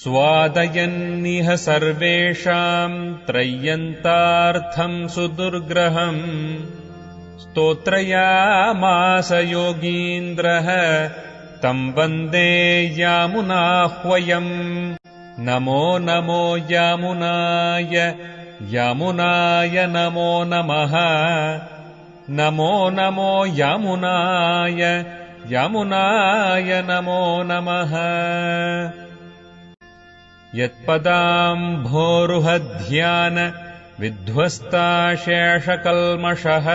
स्वादयन्निह सर्वेषाम् त्रय्यन्तार्थम् सुदुर्ग्रहम् स्तोत्रयामास योगीन्द्रः तम् वन्दे यामुनाह्वयम् नमो नमो यामुनाय यामुनाय नमो नमः नमो नमो यामुनाय यामुनाय नमो नमः यत्पदाम्भोरुहध्यान विध्वस्ताशेषकल्मषः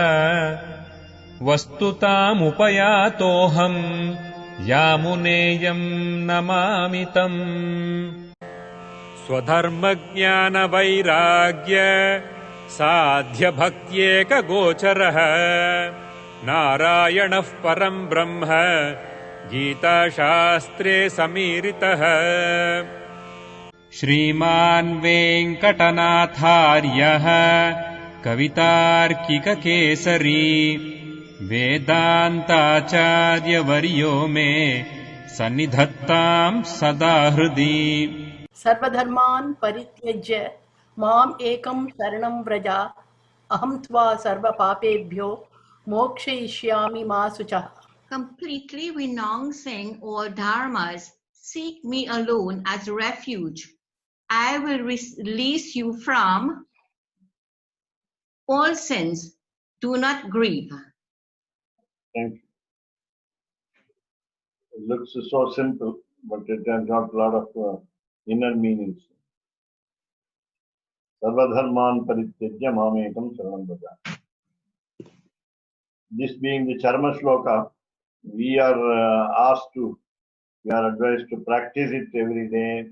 वस्तुतामुपयातोऽहम् यामुनेयम् नमामि तम् स्वधर्मज्ञानवैराग्य साध्यभक्त्येकगोचरः नारायणः परम् ब्रह्म गीताशास्त्रे समीरितः श्रीमान् वेङ्कटनाथार्यः कवितार्किककेसरी वेदान्ताचार्यवर्यो मे सन्निधत्ताम् सदा हृदि सर्वधर्मान् परित्यज्य माम् एकं शरणं व्रज अहं त्वा सर्वपापेभ्यो मोक्षयिष्यामि मा शुचः. Completely renouncing all dharmas, seek me alone as refuge. I will release you from all sins. Do not grieve. Thank you. It looks so simple, but it has got a lot of inner meanings. Sarvadharman parityajya mamekam saranam vraja. This being the Charma Shloka, we are advised to practice it every day,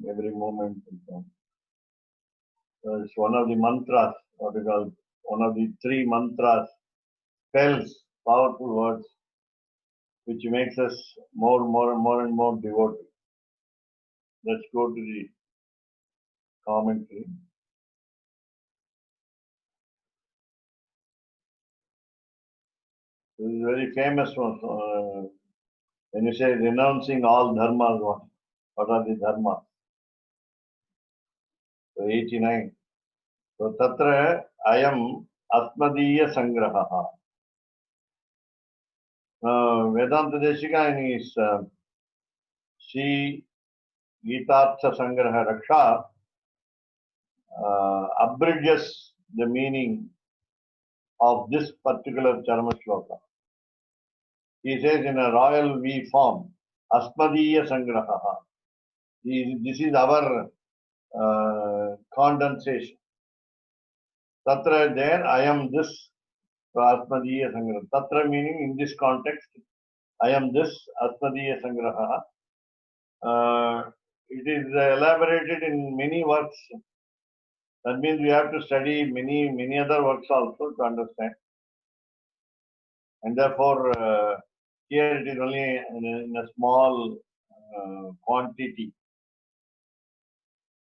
every moment. So it's one of the mantras, what we call one of the three mantras, spells, powerful words, which makes us more and more devoted. Let's go to the commentary. This is a very famous one. When you say renouncing all dharmas, what are the dharmas? So 89. So tatra ayam asmadiya sangraha. Vedanta Deshika in his Sri Gitartha Sangraha Raksha abridges the meaning of this particular Charma Shloka. He says in a royal V form, Asmadiya Sangraha. This is our condensation. Tatra there, I am this, Asmadiya Sangraha. Tatra meaning in this context, I am this, Asmadiya Sangraha. It is elaborated in many works. That means we have to study many other works also to understand. And therefore, here it is only in a small quantity.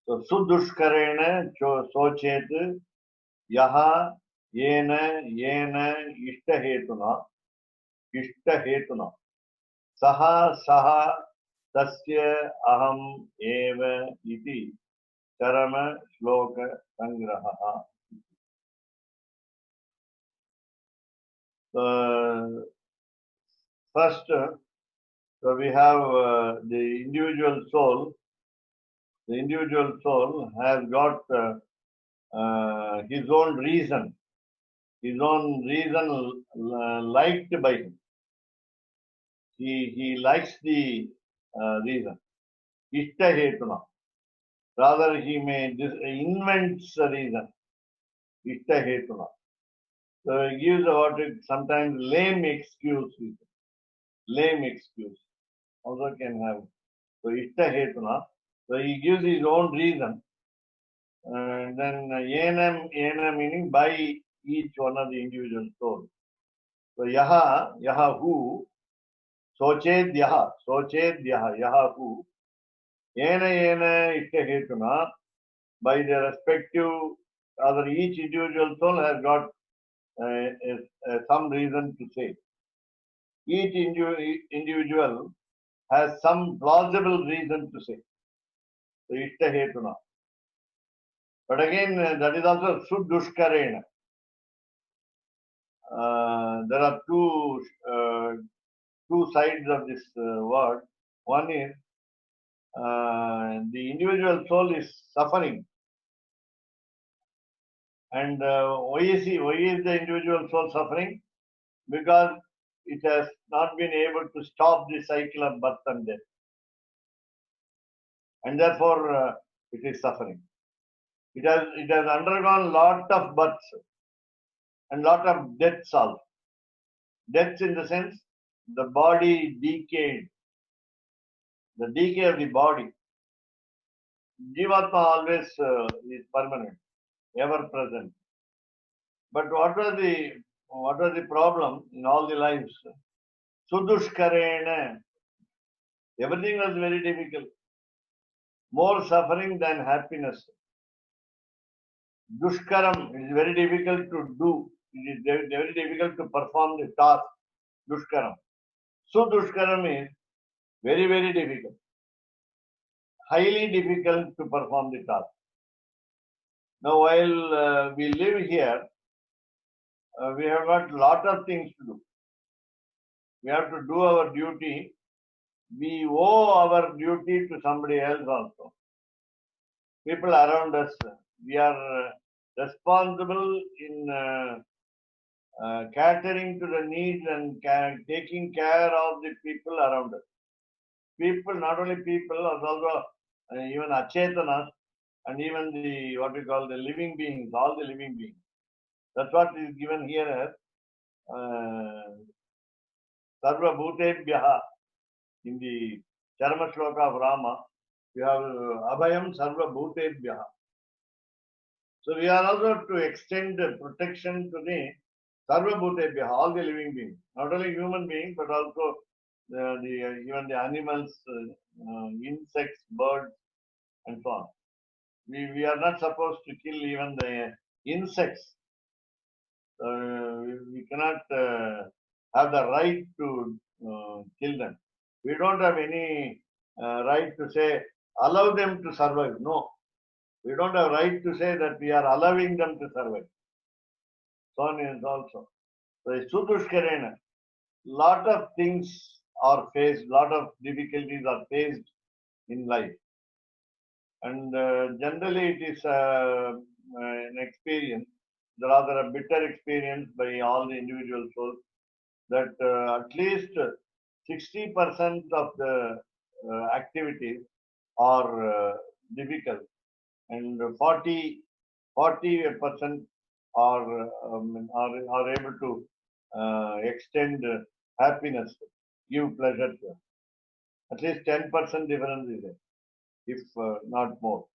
So, Sudushkarena Sochet Yaha Yena Ishtahetuna Saha Tasya Aham Eva Iti Charama Shloka Sangraha. First, so we have the individual soul. The individual soul has got his own reason liked by him. He likes the reason. Ishtahetuna. Rather, he may invents a reason. Ishtahetuna. So he gives sometimes lame excuse. Lame excuse also can have. So Ishtahetuna. So he gives his own reason. And then yena meaning by each one of the individual souls. So yaha who, soched yaha who, yena ishtahetuna, by the respective, other each individual soul has got some reason to say. Each individual has some plausible reason to say. So ishtahetuna. But again, that is also sudushkarena. There are two sides of this word. One is the individual soul is suffering. And why is the individual soul suffering? Because it has not been able to stop the cycle of birth and death. And therefore, it is suffering. It has undergone lot of births and lot of deaths also. Deaths in the sense the body decayed, the decay of the body. Jivatma always is permanent, ever present. But what was the problem in all the lives? Sudushkarena. Everything was very difficult. More suffering than happiness. Dushkaram is very difficult to do. It is very difficult to perform the task. Dushkaram. Sudushkaram is very, very difficult. Highly difficult to perform the task. Now, while we live here, we have got lot of things to do. We have to do our duty. We owe our duty to somebody else also. People around us, we are responsible in catering to the needs and taking care of the people around us. People, not only people, also even achetanas and even the what we call the living beings, all the living beings. That's what is given here as Sarva Bhutebhyaha. In the Charma Shloka of Rama, we have Abhayam Sarva Bhutebhyaha. So we are also to extend protection to the Sarva Bhutebhyaha, all the living beings, not only human beings, but also even the animals, insects, birds, and so on. We are not supposed to kill even the insects. We cannot have the right to kill them. We don't have any right to say, allow them to survive. No. We don't have right to say that we are allowing them to survive. So on is also. So Sudushkarena, lot of things are faced, lot of difficulties are faced in life. And generally it is an experience, rather a bitter experience by all the individual souls, that at least 60% of the activities are difficult, and 40% are able to extend happiness, give pleasure to us. At least 10% difference is there, if not more.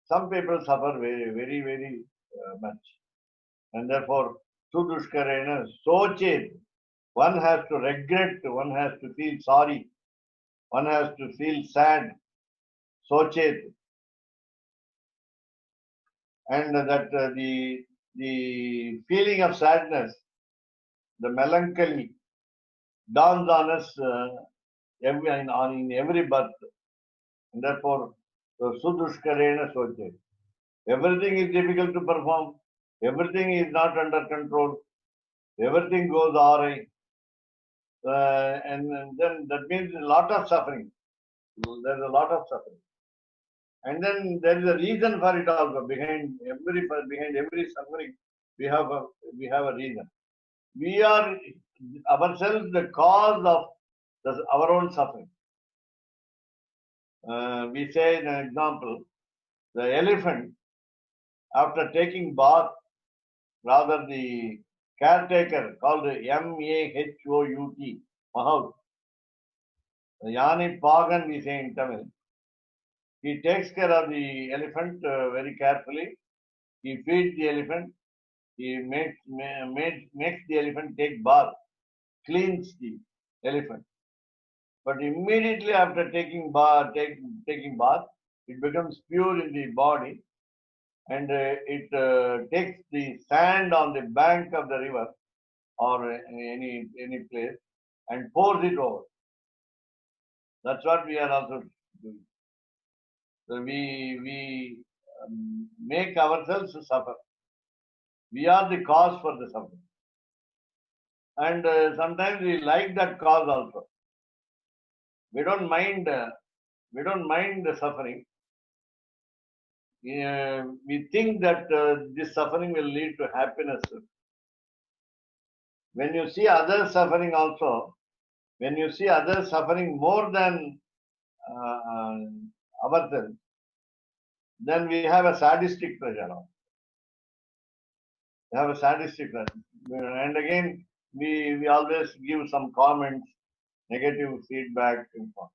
Some people suffer very, very, very much, and therefore, sudushkarena sochet. One has to regret, one has to feel sorry, one has to feel sad, sochet. And that the feeling of sadness, the melancholy, dawns on us in every birth. And therefore, sudushkarena sochet. Everything is difficult to perform, everything is not under control, everything goes awry. And then that means a lot of suffering. There's a lot of suffering. And then there is a reason for it also. Behind every suffering, we have a reason. We are ourselves the cause of our own suffering. We say in an example, the elephant, after taking bath, rather the caretaker called Mahout, Mahout, Yani Pagan, we say in Tamil. He takes care of the elephant very carefully. He feeds the elephant. He makes the elephant take bath, cleans the elephant. But immediately after taking bath, it becomes pure in the body, and it takes the sand on the bank of the river or any place and pours it over. That's what we are also doing. So we make ourselves suffer. We are the cause for the suffering. And sometimes we like that cause also. We don't mind the suffering. We think that this suffering will lead to happiness. When you see others suffering also, when you see others suffering more than ourselves, then we have a sadistic pleasure. We have a sadistic pleasure. And again, we always give some comments, negative feedback, and so on.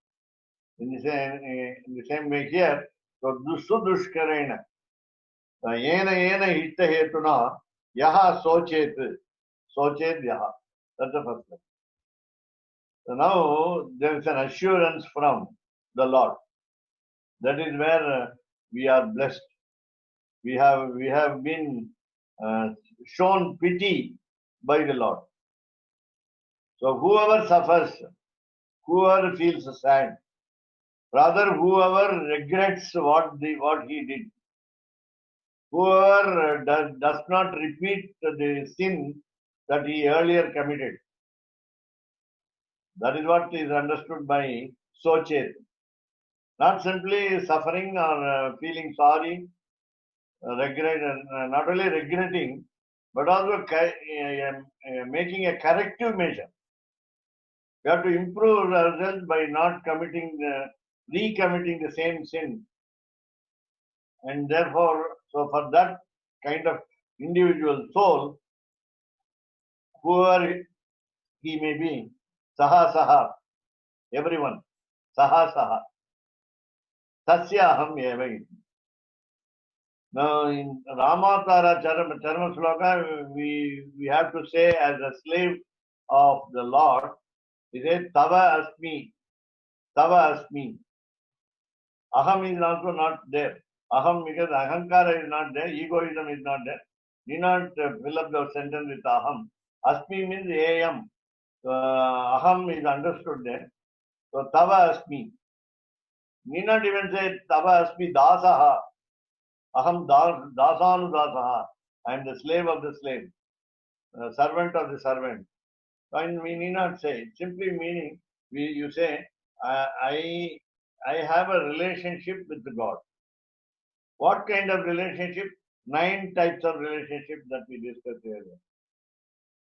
In the same way here, so dushkarena, yena hitta hetuna, yaha sochet yaha. That's the first one. So now there is an assurance from the Lord. That is where we are blessed. We have been shown pity by the Lord. So whoever suffers, whoever feels sad, rather whoever regrets what he did, whoever does not repeat the sin that he earlier committed. That is what is understood by Sochet. Not simply suffering or feeling sorry, not only regretting, but also making a corrective measure. We have to improve ourselves by not recommitting the same sin. And therefore, so for that kind of individual soul, whoever he may be, saha, everyone, saha, tasya aham eva iti. Now in Ramatara Charma Sloka, we have to say as a slave of the Lord, he says, Tava asmi. Aham is also not there. Aham, because ahankara is not there, egoism is not there. Do not fill up the sentence with aham. Asmi means am. Aham is understood there. So tava asmi. Need not even say tava asmi dasaha. Aham dasanu dasaha. I am the slave of the slave. Servant of the servant. And we need not say. Simply meaning, you say, I have a relationship with God. What kind of relationship? 9 types of relationship that we discussed earlier.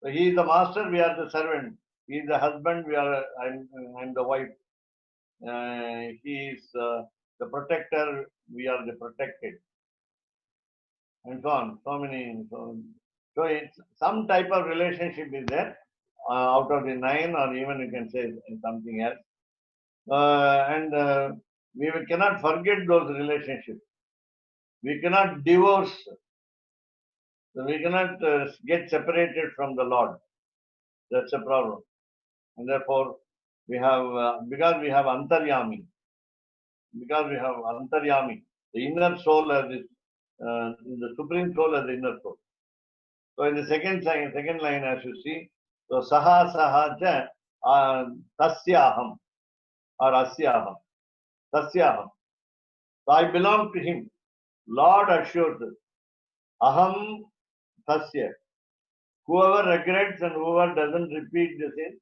So he is the master, we are the servant. He is the husband, I'm the wife. He is the protector, we are the protected. And so on. So it's some type of relationship is there out of the 9, or even you can say something else. And we cannot forget those relationships. We cannot divorce. We cannot get separated from the Lord. That's a problem. And therefore, we have, because we have Antaryami, the inner soul as the Supreme Soul as the inner soul. So in the second line, as you see, so saha cha tasyaham or asyaham. Tasyaham. So I belong to him. Lord assures us. Aham tasya. Whoever regrets and whoever doesn't repeat the sin,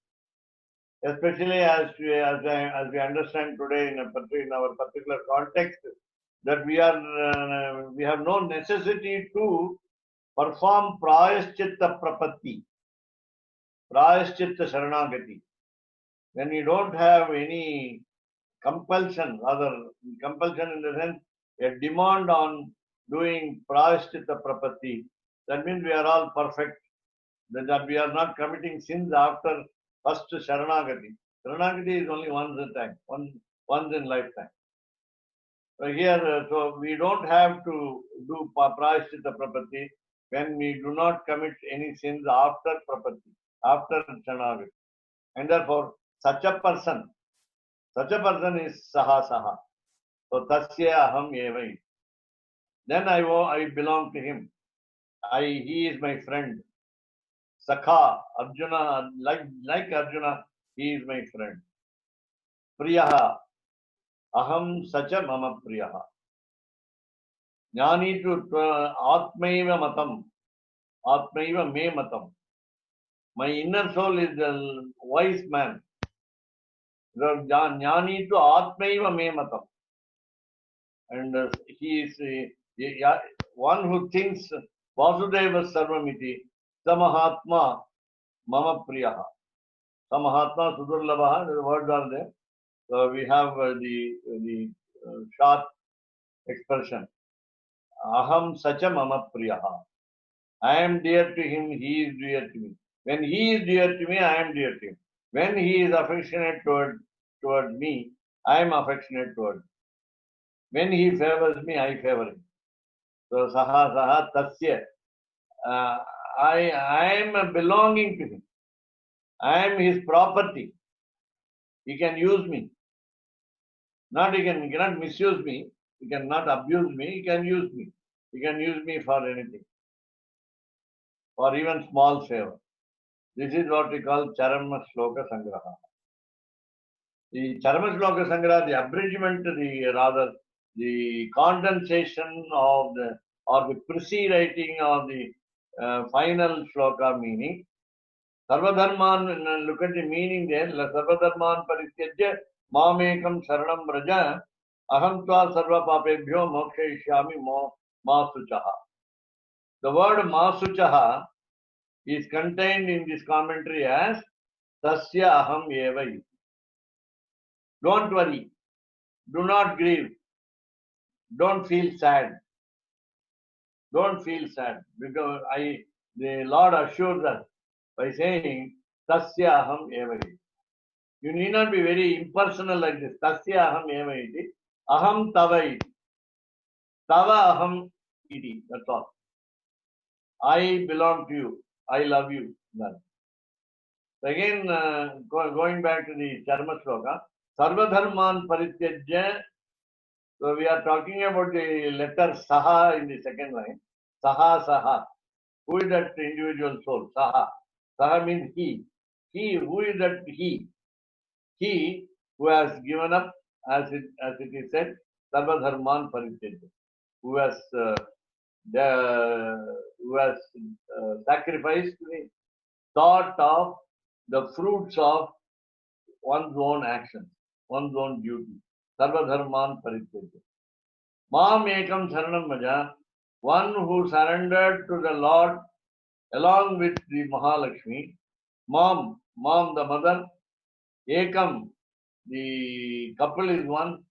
especially as we understand today in our particular context, that we have no necessity to perform prayaschitta prapatti, prayaschitta sharanagati. When we don't have any compulsion, compulsion in the sense a demand on doing prayaschitta prapatti, that means we are all perfect, that we are not committing sins after first sharanagati. Sharanagati is only once in lifetime. So here, so we don't have to do prayaschitta prapatti when we do not commit any sins after prapatti, after sharanagati. And therefore, such a person is saha. So tasya aham eva. Then I belong to him. He is my friend. Sakha, Arjuna, like Arjuna, he is my friend. Priyaha, aham sacha mama priyaha. Jnani to Atmaiva Matam. Atmaiva Me Matam. My inner soul is a wise man. Jnani to Atmaiva Me Matam. And he is one who thinks Vasudeva Sarvamiti, Samahatma Mama Priyaha. Samahatma Sudurlabha, the words are there. So we have the short expression. Aham Sacha Mama Priyaha. I am dear to him, he is dear to me. When he is dear to me, I am dear to him. When he is affectionate toward me, I am affectionate toward him. When he favors me, I favor him. So Saha Tasya. I am belonging to him. I am his property. He can use me. He cannot misuse me. He cannot abuse me. He can use me. He can use me for anything. For even small favor. This is what we call Charama Shloka Sangraha. The Charama Shloka Sangraha, the abridgment, the condensation of the preceding of the final shloka meaning. Sarvadharman, look at the meaning there. Sarvadharman parityajya mamekam sharanam braja aham tva sarva papebhyo mokshayishyami ma suchaha. The word ma suchaha is contained in this commentary as tasya aham eva. Don't worry. Do not grieve. Don't feel sad. Don't feel sad. Because the Lord assures us by saying tasya aham eva. You need not be very impersonal like this. Tasya aham eva iti. Aham tava iti. Tava aham iti. That's all. I belong to you. I love you. None. Again, going back to the Charma Shloka, Sarvadharman Parityajya. So we are talking about the letter Saha in the second line. Saha Saha. Who is that individual soul? Saha. Saha means he. He. Who is that he? He who has given up, as it is said, Sarvadharman Parityajya. Who has sacrificed the thought of the fruits of one's own actions, one's own duty. Sarvadharman Parityajya. Mam Ekam Saranam Maja, one who surrendered to the Lord along with the Mahalakshmi. Mom, the mother. Ekam, the couple is one.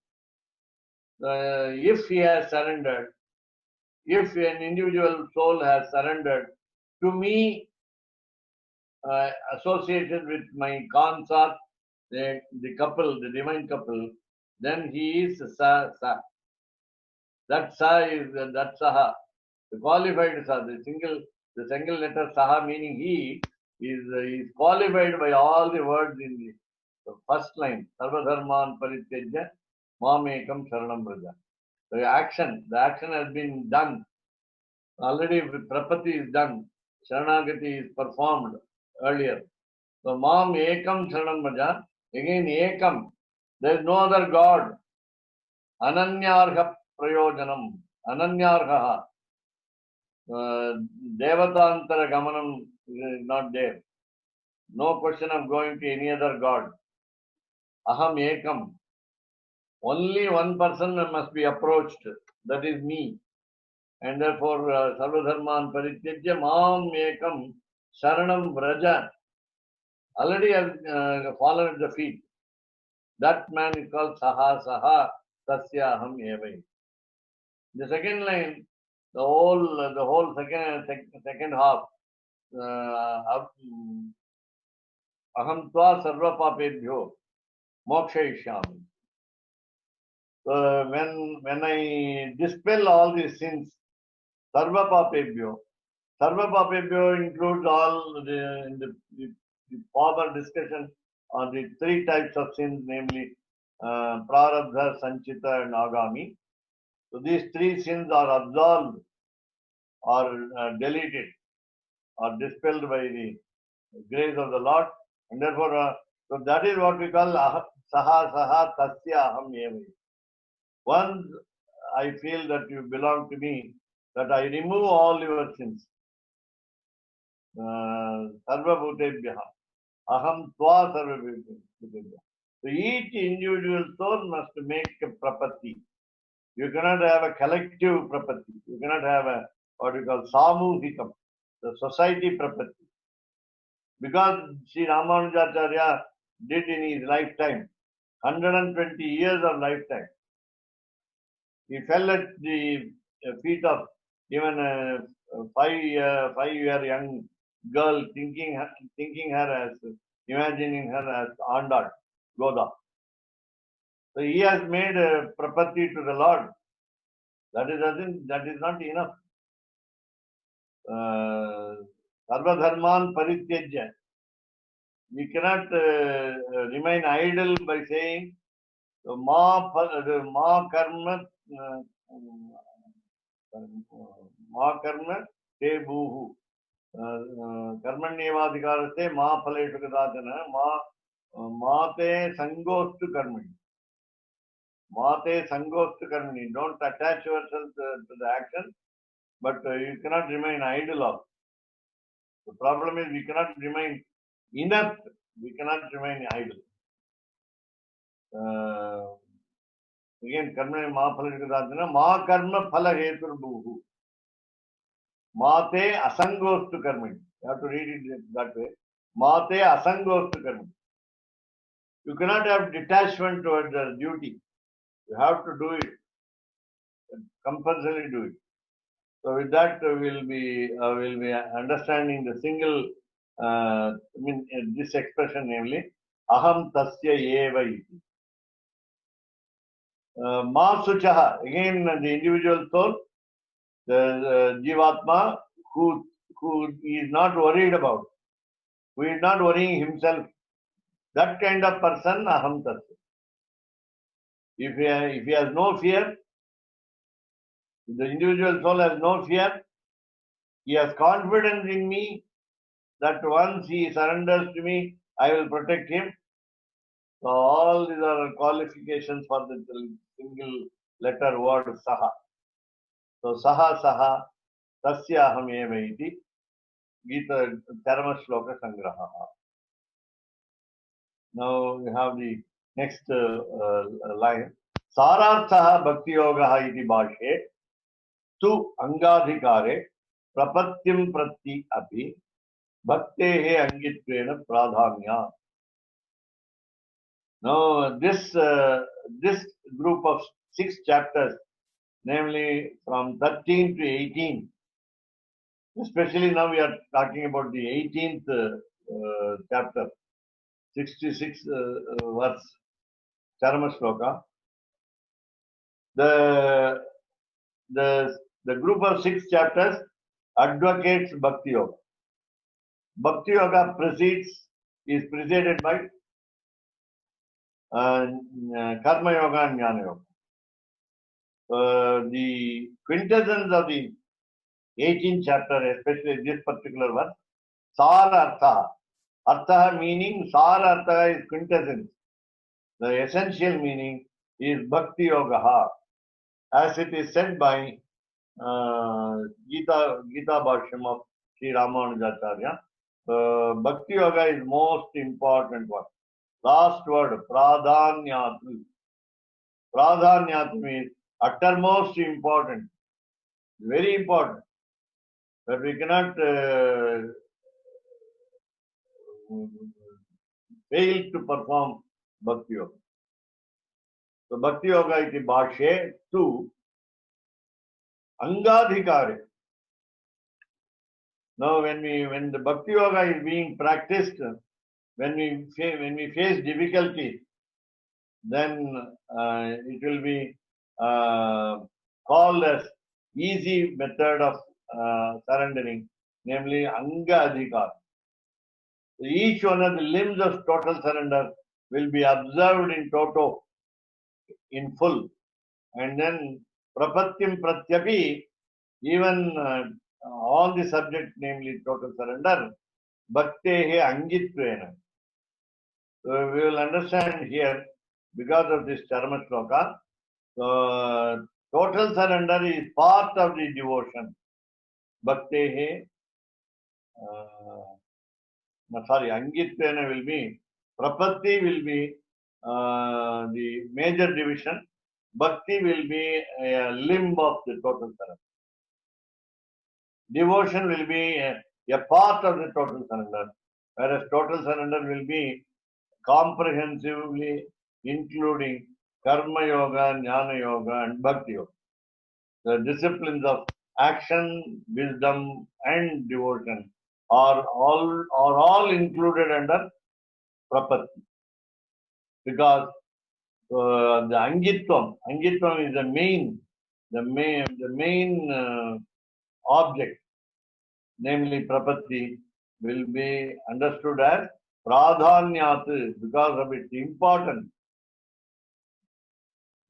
If he has surrendered, if an individual soul has surrendered to me, associated with my consort, the couple, the divine couple, then he is Sa. That Sa is that Saha, the qualified Sa, the single letter Saha meaning he is qualified by all the words in the first line. Sarvadharman Parityajya Mamekam Sharanam Braja. The action has been done. Already Prapati is done. Sharanagati is performed earlier. So Mam Ekam Sharanam Braja. Again Ekam. There is no other God. Ananyarha Prayojanam. Ananyarha. Devatantara Gamanam is not there. No question of going to any other God. Aham Ekam. Only one person must be approached. That is me. And therefore, Sarvadharman Parityajya Mam Ekam Sharanam Braja. Already has fallen at the feet. That man is called Saha Saha Tasya Aham Evai. The second line, the whole second half, Aham Tva Sarva Papebhyo Mokshayishyami. When I dispel all these sins, Sarva Papebhyo includes all the former discussion on the three types of sins, namely Prarabdha, Sanchita, and Agami. So these three sins are absolved or deleted or dispelled by the grace of the Lord, and therefore, so that is what we call Saha Saha Tasya Aham Evi. Once I feel that you belong to me, that I remove all your sins. Sarva bhutebhyaha. Aham tva sarva bhutebhyaha. So each individual soul must make a prapatti. You cannot have a collective prapatti. You cannot have a what you call samuhikam, the society prapatti. Because Sri Ramanujacharya did in his lifetime, 120 years of lifetime. He fell at the feet of even a 5-year young girl, thinking her as, imagining her as Andal, Goda. So he has made a prapatti to the Lord. That is not enough. Sarva dharman parityajya. We cannot remain idle by saying ma karma te bhuhu. Karmanyevadhikarate ma phaleshu kadachana mate sangostu karmani. Mate sangostu karmani. Don't attach yourself to the action, but you cannot remain idle of. The problem is we cannot remain inept. We cannot remain idle. Again, karma ma phala kadachana ma karma phala hetur bhuhu. Mate asangostu karmani. You have to read it that way. Mate asangostu karmani. You cannot have detachment towards the duty. You have to do it. Compulsorily do it. So with that, we'll be understanding the single. This expression, namely, aham tasya eva iti. Ma suchaha. Again, the individual soul, the jivatma, who is not worried about, who is not worrying himself. That kind of person, aham tasya. If he has no fear, the individual soul has no fear, he has confidence in me that once he surrenders to me, I will protect him. So all these are qualifications for the single letter word saha. So saha tasya aham eva iti Gitartha Sangraha. Now we have the next line. Sararthaha bhakti yogaha iti bhashye tu angadhikare prapatyam prati api bhaktehe angitvena pradhanya. Now this group of 6 chapters, namely from 13 to 18, especially now we are talking about the 18th chapter, 66 verse, Charma Shloka. The group of 6 chapters advocates Bhakti Yoga. Bhakti Yoga is preceded by Karma Yoga and Jnana Yoga. The quintessence of the 18th chapter, especially this particular verse, Sara Artha. Artha meaning, Sara Artha is quintessence. The essential meaning is Bhakti Yoga, as it is said by Gita Bhashyam of Sri Ramanujacharya. Bhakti Yoga is most important one. Last word, pradhanyatu. Pradhanyatu means uttermost important, very important. But we cannot fail to perform Bhakti Yoga. So Bhakti Yoga iti bhashye tu angadhikare. Now when the Bhakti Yoga is being practiced, when we face difficulty, then it will be called as easy method of surrendering, namely Anga Adhikar. Each one of the limbs of total surrender will be observed in toto, in full. And then Prapatyam Pratyapi, even on the subject, namely total surrender, Bhaktehe Angitvena. So we will understand here, because of this Charma Shloka, Total surrender is part of the devotion. Bhaktehe, Angitvena will be, Prapatti will be the major division. Bhakti will be a limb of the total surrender. Devotion will be a part of the total surrender, whereas total surrender will be comprehensively including Karma Yoga, Jnana Yoga, and Bhakti Yoga. The disciplines of action, wisdom, and devotion are all included under Prapatti. Because the Angitvam is the main object, namely Prapatti, will be understood as Pradhanyat because of its importance.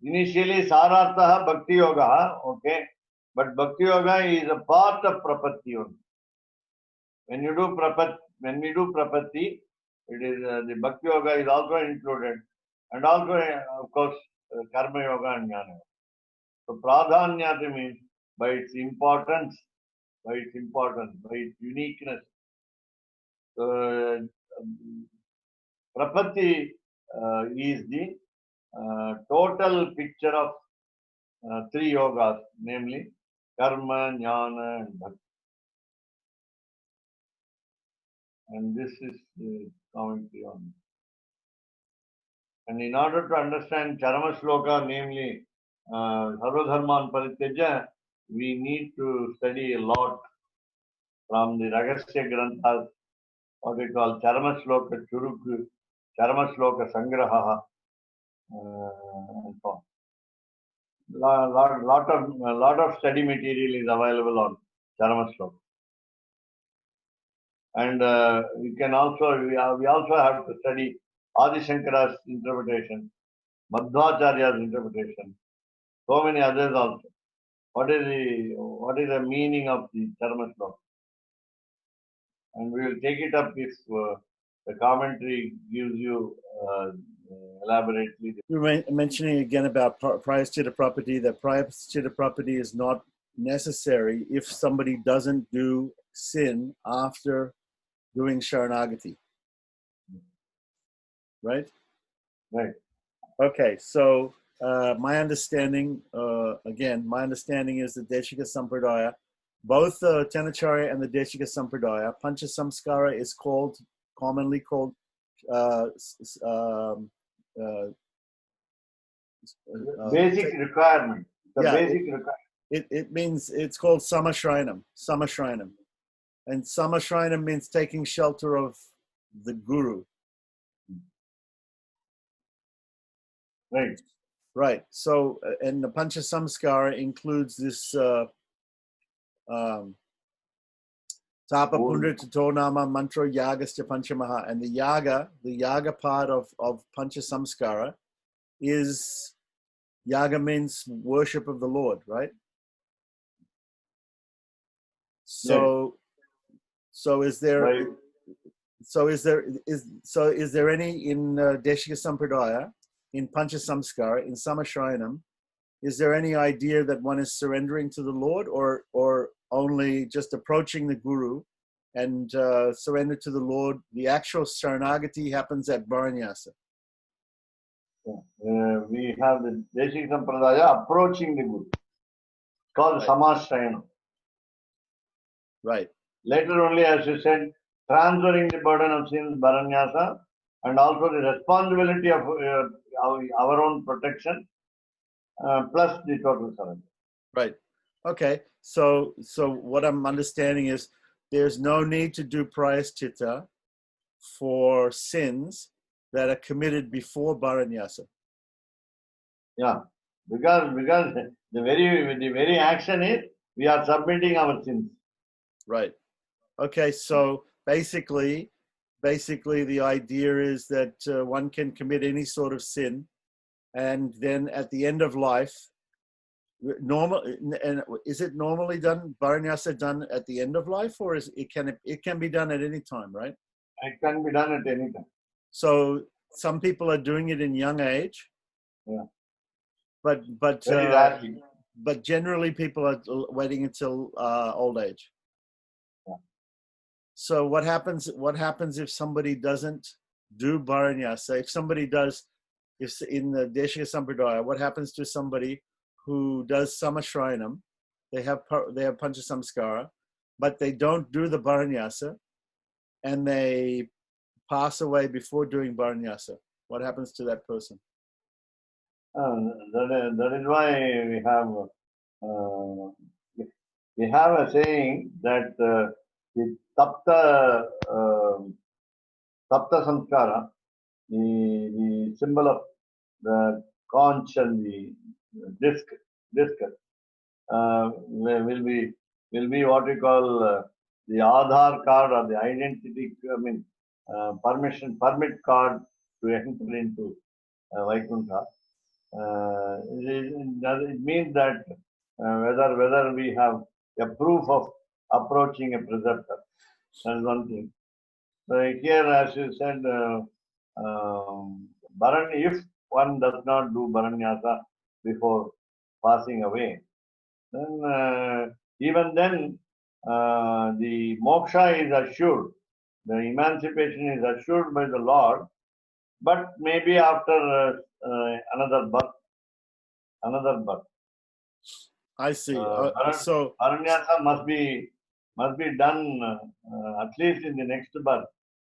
Initially, Sarartha Bhakti Yoga, okay, but Bhakti Yoga is a part of Prapatti only. When we do Prapatti, it is the Bhakti Yoga is also included, and also, of course, Karma Yoga and Jnana Yoga. So, Pradhanyat means by its importance, by its uniqueness. Prapatti is the total picture of three yogas, namely Karma, Jnana, and Bhakti. And this is the commentary on it. And in order to understand Charama Shloka, namely Sarvadharman Parityaja, we need to study a lot from the Ragasya Granthas, what we call Charama Shloka Churuk, Charama Shloka Sangraha, and so on. Lot of study material is available on Charama Shloka. And we also have to study Adi Shankara's interpretation, Madhvacharya's interpretation, so many others also. What is the meaning of the Charama Shloka? And we will take it up if the commentary gives you elaborately. You were mentioning again about Prayaschitta property, that Prayaschitta property is not necessary if somebody doesn't do sin after doing Sharanagati. Right? Right. Okay, so my understanding is that Deshika Sampradaya, both the Chanacharya and the Deshika Sampradaya, Pancha Samskara is commonly called basic requirement. Basic requirement. It means it's called Samashrinam. And Samashrinam means taking shelter of the Guru. Right. Right. So, and the Pancha Samskara includes this Tapa Pundrita Tonama Mantra Yagasya Panchamaha. And the yaga part of Pancha Samskara is, yaga means worship of the Lord, right? So, is there, right. is there any in Deshika Sampradaya, in Pancha Samskara, in Samashrinam, is there any idea that one is surrendering to the Lord, or only just approaching the Guru and surrender to the Lord? The actual Sharanagati happens at Bharanyasa. We have the Deshika Sampradaya approaching the Guru. It's called Samashrinam. Right. Later only, as you said, transferring the burden of sins, Bharanyasa, and also the responsibility of our own protection, plus the total surrender. Right. Okay. So what I'm understanding is there's no need to do Prayaschitta for sins that are committed before Bharanyasa. Yeah, because the very action is we are submitting our sins. Right. Okay. So basically the idea is that one can commit any sort of sin, and then at the end of life, is it normally done, Bharanyasa done at the end of life, or it can be done at any time, right? It can be done at any time. So some people are doing it in young age. Yeah. But very rarely. but generally people are waiting until old age. Yeah. So what happens if somebody doesn't do Bharanyasa? If somebody does, if in the Deshika Sampradaya, what happens to somebody who does Samashrayanam? They have Pancha Samskara, but they don't do the Bharanyasa, and they pass away before doing Bharanyasa. What happens to that person? That is why we have a saying that the tapta samskara, the symbol of the conch and the disc will be what we call the Aadhaar card or the identity, permit card to enter into Vaikuntha. It means that whether we have a proof of approaching a preceptor. That is one thing. So here, as you said, if one does not do Bharanyasa before passing away, then even then the moksha is assured, the emancipation is assured by the Lord, but maybe after another birth. I see. So Bharanyasa must be done at least in the next birth.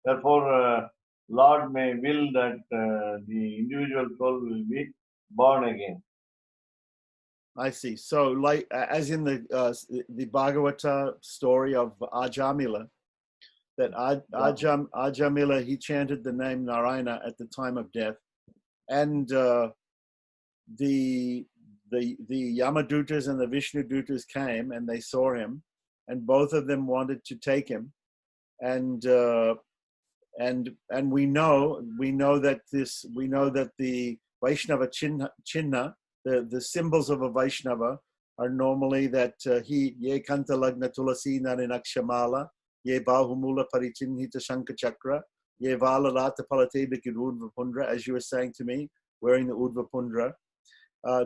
Therefore, Lord may will that the individual soul will be born again. I see. So, like as in the Bhagavata story of Ajamila, that Ajamila, he chanted the name Narayana at the time of death, and the Yamadutas and the Vishnu Dutas came and they saw him, and both of them wanted to take him, and we know that the Vaishnava Chinna, the symbols of a Vaishnava are normally that he ye kanta lagna tulasi narinakshamala, ye bahumula parichinhita shanka chakra, ye vala lata palatebiki udva pundra, as you were saying to me, wearing the udva pundra,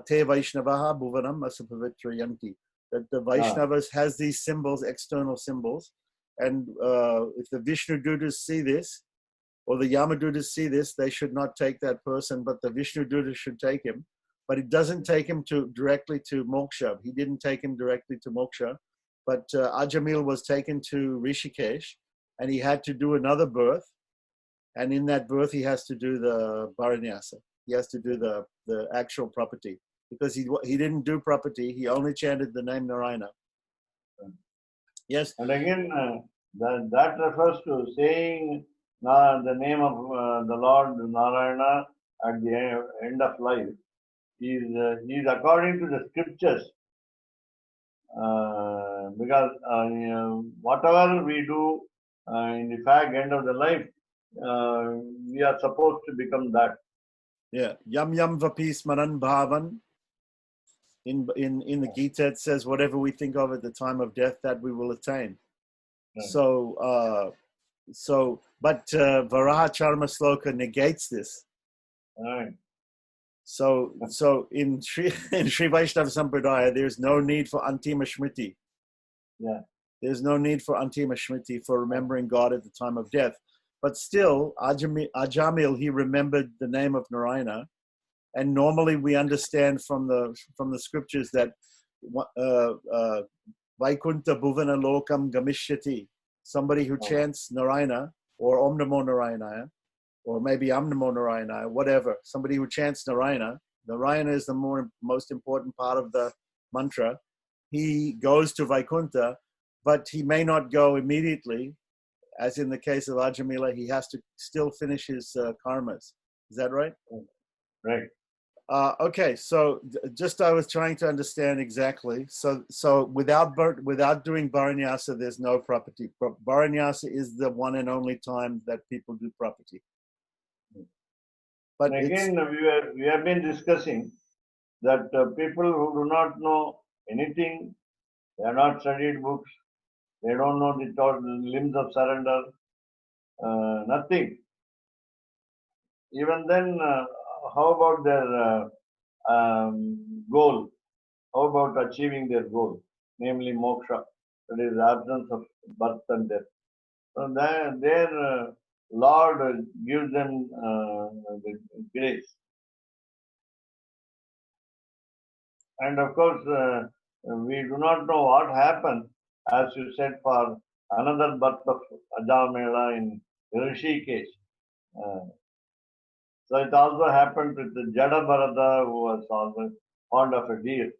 te Vaishnavaha bhuvanam asapavitra yanti, that the Vaishnavas has these symbols, external symbols, and if the Vishnu Dutas see this, or the Yamadutas see this, they should not take that person, but the Vishnu Dutas should take him. But it doesn't take him directly to moksha. He didn't take him directly to moksha, but Ajamil was taken to Rishikesh, and he had to do another birth, and in that birth he has to do the Bharanyasa. He has to do the actual property, because he didn't do property. He only chanted the name Narayana. Yes. And again, that refers to saying the name of the Lord Narayana at the end of life. He is according to the scriptures, because whatever we do in the fact end of the life, we are supposed to become that. Yeah, yam yam vapi smaran bhavan. In the Gita it says, whatever we think of at the time of death, that we will attain. Right. But Varaha Charma Sloka negates this. Right. So in Sri Vaishnava Sampradaya, there's no need for Antima Shmriti. Yeah. There's no need for Antima Shmriti, for remembering God at the time of death. But still, Ajamil, he remembered the name of Narayana. And normally we understand from the scriptures that Vaikunta Bhuvana Lokam Gamishyati, somebody who chants Narayana or Om Namo Narayana, or maybe Am Namo Narayana, whatever, somebody who chants Narayana is the most important part of the mantra. He goes to Vaikunta, but he may not go immediately, as in the case of Ajamila. He has to still finish his karmas. Is that right? Right. Okay, so just I was trying to understand exactly. So without doing Bharanyasa, there's no property. Bharanyasa is the one and only time that people do property. But and again, we have been discussing that people who do not know anything, they have not studied books, they don't know the limbs of surrender, nothing. Even then, how about their goal? how about achieving their goal, namely moksha, that is absence of birth and death. So their Lord gives them the grace. And of course, we do not know what happened, as you said, for another birth of Ajamela in Rishikesh. Uh, so it also happened with the Jada Bharata, who was also fond of a deer,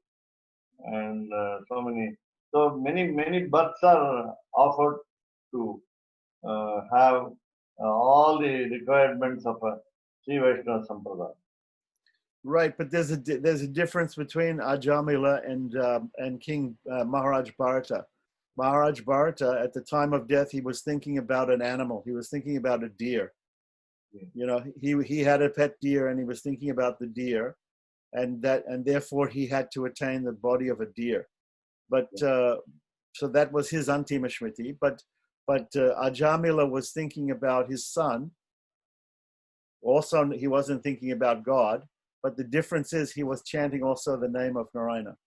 and many births are offered to have all the requirements of a Sri Vaishnava Sampradaya. Right, but there's a difference between Ajamila and King Maharaj Bharata. Maharaj Bharata, at the time of death, he was thinking about an animal. He was thinking about a deer. Yeah. You know, he had a pet deer, and he was thinking about the deer, and therefore he had to attain the body of a deer. But so that was his Antima Shmriti. But Ajamila was thinking about his son. Also, he wasn't thinking about God. But the difference is he was chanting also the name of Narayana.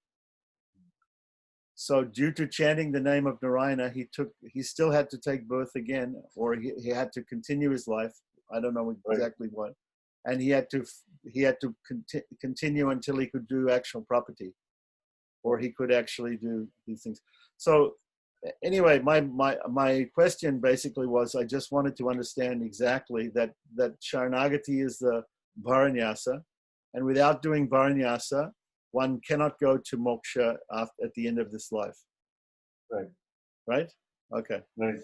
So due to chanting the name of Narayana, he still had to take birth again, or he had to continue his life. I don't know exactly what. And he had to continue until he could do actual property, or he could actually do these things. So anyway, my question basically was, I just wanted to understand exactly that Sharanagati is the Bharanyasa. And without doing Bharanyasa, one cannot go to moksha at the end of this life. Right. Right? Okay. Right.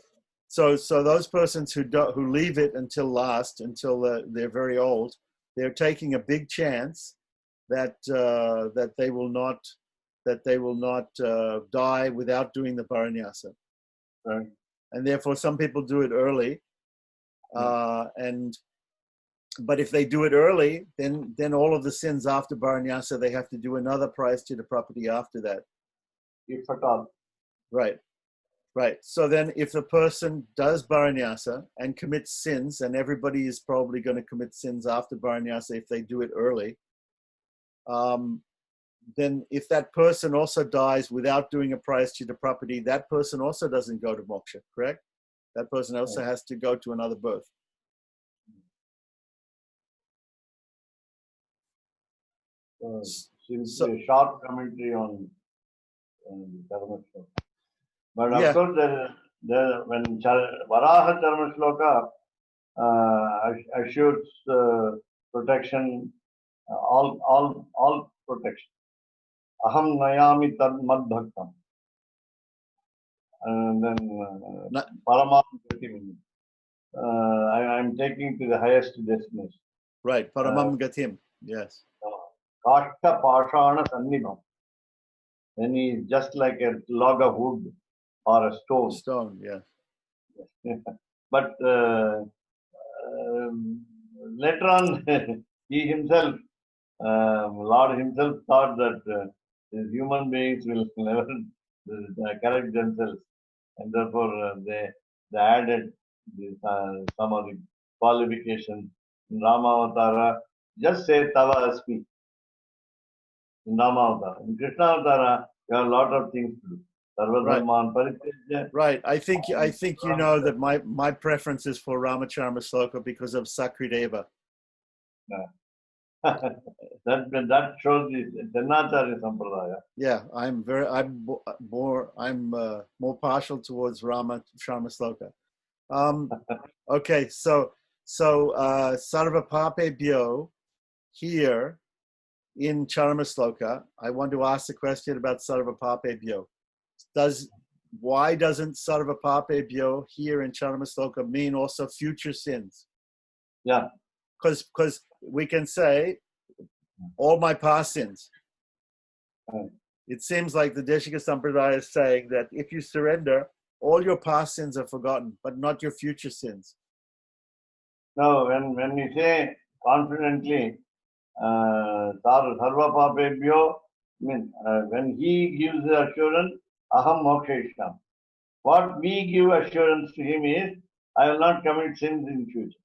So those persons who leave it until they're very old, they're taking a big chance that they will not die without doing the Bharanyasa. Right. And therefore, some people do it early, but if they do it early, then all of the sins after Bharanyasa, they have to do another prayaschitta property after that. If at all. Right. So then if the person does Bharanyasa and commits sins, and everybody is probably going to commit sins after Bharanyasa if they do it early, then if that person also dies without doing a prayaschitta property, that person also doesn't go to moksha, correct? That person also has to go to another birth. Simply a short commentary on Dharma Shloka. But of course, when Varaha Dharma Shloka assures protection, all protection. Aham nayami tad mad bhaktam. And then Paramam Gatim. I am taking to the highest destination. Right, Paramam Gatim, yes. Kashta Pashana Sannibham. Then he is just like a log of wood or a stone. Stone, yeah. But later on, he himself, Lord himself, thought that human beings will never correct themselves, and therefore they added some of the qualifications. In Ramavatara, just say Tava Asmi. In Ramavatara. In Krishna Avatara, you have a lot of things to do. Right. I think you know that my preference is for Ramacharma Sloka because of Sakrideva. that shows the Dhanacharya Sampradaya. Yeah, I'm more partial towards Ramacharma Sloka. Okay, so Sarva Papebhyo here in Charma Sloka, I want to ask a question about Sarva Papebhyo. Why doesn't Sarva Papebhyo here in Charma Sloka mean also future sins? Yeah. Because we can say all my past sins. Right. It seems like the Deshika Sampradaya is saying that if you surrender, all your past sins are forgotten, but not your future sins. No, when we say confidently, Sarva Papebhyo, when he gives the assurance, Aham Mokshesham. What we give assurance to him is, I will not commit sins in future.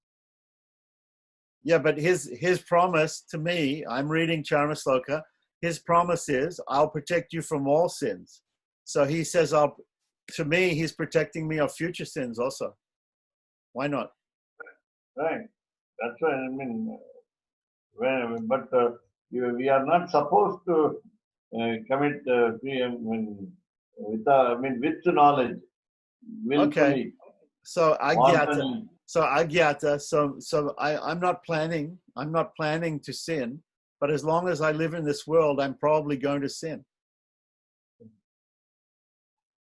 Yeah, but his promise to me, I'm reading Charma Sloka, his promise is, I'll protect you from all sins. So he says, to me, he's protecting me of future sins also. Why not? Right. That's why I mean, we are not supposed to commit with knowledge, willfully, Okay. So wantonly. agyata. So I'm not planning to sin, but as long as I live in this world, I'm probably going to sin.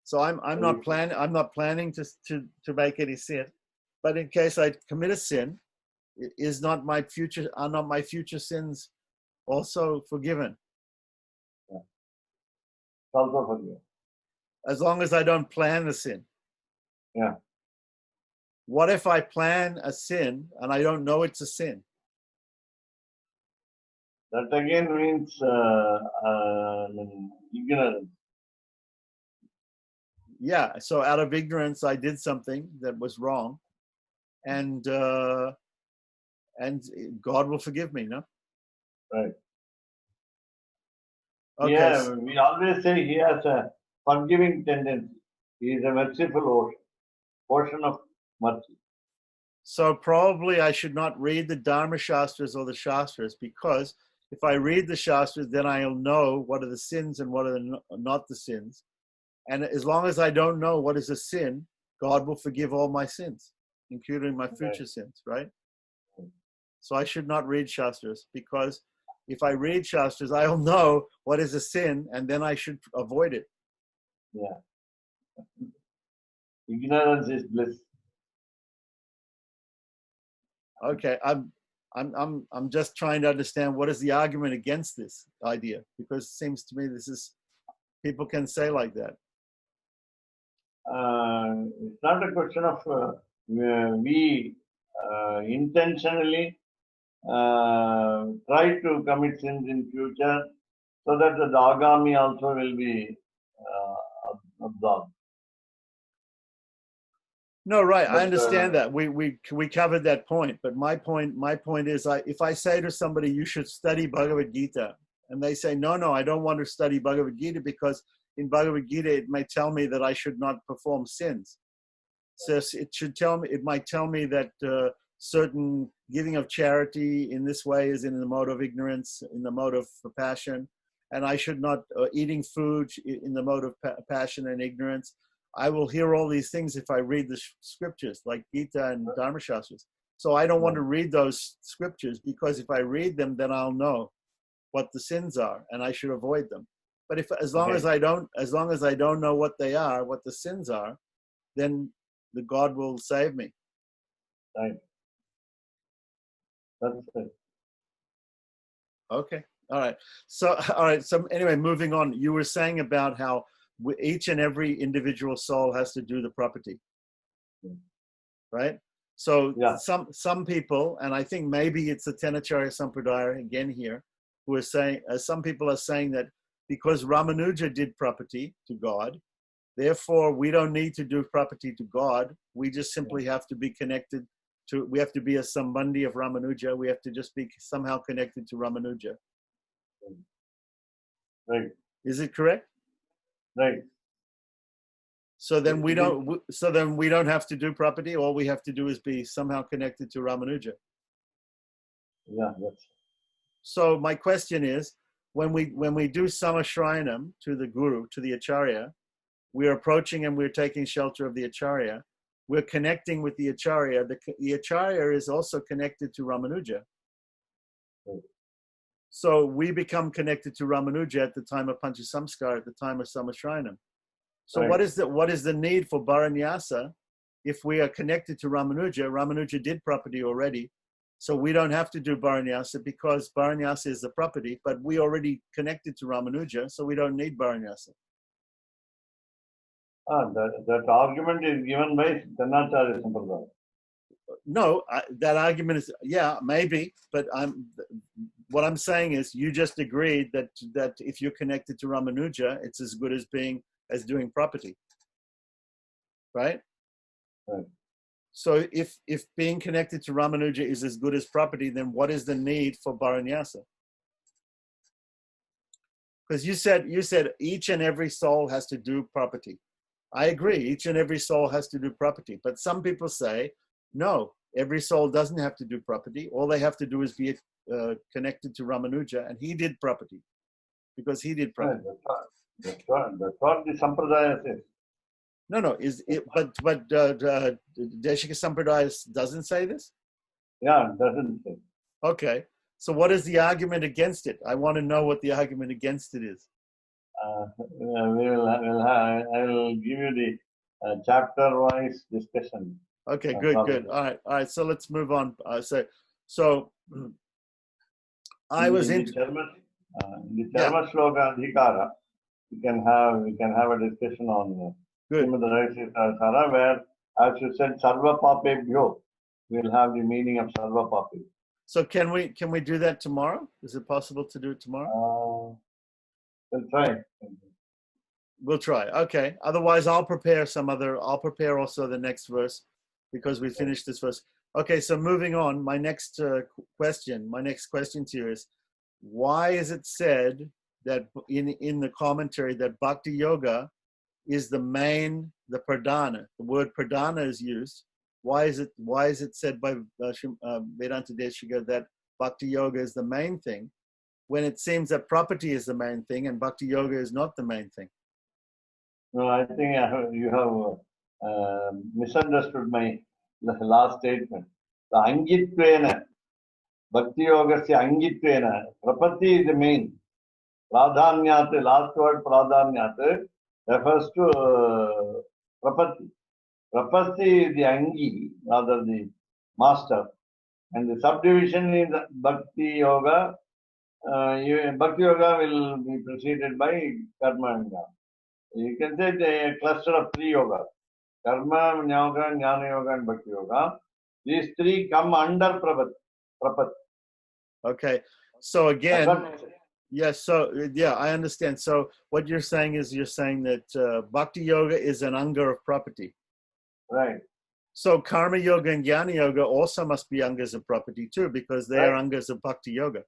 So I'm not planning to make any sin, but in case I commit a sin, are not my future sins also forgiven? Yeah. It's also forgiven. As long as I don't plan the sin. Yeah. What if I plan a sin and I don't know it's a sin? That again means ignorance. Yeah. So out of ignorance, I did something that was wrong, and God will forgive me. No. Right. Okay. Yeah, we always say he has a forgiving tendency. He is a merciful ocean of mercy. So probably I should not read the Dharma Shastras or the Shastras, because if I read the Shastras, then I'll know what are the sins and what are not the sins. And as long as I don't know what is a sin, God will forgive all my sins, including my future sins, right? So I should not read Shastras, because if I read Shastras, I'll know what is a sin, and then I should avoid it. Yeah. Ignorance is bliss. Okay, I'm just trying to understand what is the argument against this idea, because it seems to me people can say like that. It's not a question of we intentionally try to commit sins in future so that the agami also will be absorbed. No, right. But, I understand that. We covered that point, but my point is, if I say to somebody, you should study Bhagavad Gita, and they say, no, I don't want to study Bhagavad Gita because in Bhagavad Gita it may tell me that I should not perform sins. So it might tell me that certain giving of charity in this way is in the mode of ignorance, in the mode of passion, and I should not eating food in the mode of passion and ignorance. I will hear all these things if I read the scriptures like Gita and Dharma Shastras. So I don't want to read those scriptures, because if I read them, then I'll know what the sins are and I should avoid them. But as long as I don't know what they are, what the sins are, then the God will save me. Right. That's it. Okay. All right. So anyway, moving on. You were saying about how each and every individual soul has to do the property, right? So some people, and I think maybe it's the Tenacharya Sampradaya again here, who are saying, some people are saying that because Ramanuja did property to God, therefore we don't need to do property to God. We just simply have to be connected we have to be a Sambandhi of Ramanuja. We have to just be somehow connected to Ramanuja. Right. Is it correct? Right. So then we don't have to do property. All we have to do is be somehow connected to Ramanuja. Yeah. Yes. So my question is, when we do samashrayanam to the guru, to the acharya, we're approaching and we're taking shelter of the acharya. We're connecting with the acharya. The acharya is also connected to Ramanuja. Right. So we become connected to Ramanuja at the time of Panchasamskar, at the time of samashrayanam. So right. what is the need for Bharanyasa if we are connected to Ramanuja? Ramanuja did property already. So we don't have to do Bharanyasa because Bharanyasa is the property, but we already connected to Ramanuja, so we don't need Bharanyasa. That argument is given by Tenacharya Sampradaya. No, that argument is, maybe, but what I'm saying is you just agreed that if you're connected to Ramanuja, it's as good as doing property, right? Right. So if being connected to Ramanuja is as good as property, then what is the need for Bharanyasa? Because you said each and every soul has to do property. I agree, each and every soul has to do property. But some people say, no, every soul doesn't have to do property. All they have to do is be connected to Ramanuja, and he did property because he did Right, property. that's what the Sampradaya says. No, is it? But Deshika Sampradaya doesn't say this. Yeah, it doesn't say. Okay, so what is the argument against it? I want to know what the argument against it is. I will give you the chapter-wise discussion. Okay, good. All right. So let's move on. So I was in in. the Charma Shloka Adhikara. We can have a discussion on Good. Srimad Raisa, where, as you said, Sarva Papebhyo. We'll have the meaning of Sarva Pape. So can we do that tomorrow? Is it possible to do it tomorrow? We'll try. We'll try. Okay. Otherwise, I'll prepare also the next verse because we finished this verse. Okay. So moving on, my next question to you is, why is it said that in the commentary that Bhakti Yoga is the pradhana? The word pradhana is used. Why is it said by Vedanta Deshika that Bhakti Yoga is the main thing, when it seems that property is the main thing and Bhakti Yoga is not the main thing? No, I think you have misunderstood my last statement. The Angitvena, Bhakti Yogasya Angitvena, Prapati is the main. Pradhanyat, last word Pradhanyat refers to Prapati. Prapati is the Angi, rather the master. And the subdivision is Bhakti Yoga. Bhakti Yoga will be preceded by Karma and Jnana. You can say a cluster of three yogas: Karma, Yoga, Jnana Yoga, and Bhakti Yoga. These three come under Prapati. Okay. So again, yes. So yeah, I understand. So what you're saying that Bhakti Yoga is an anga of property. Right. So Karma Yoga and Jnana Yoga also must be angas of property too, because they are angas of Bhakti Yoga.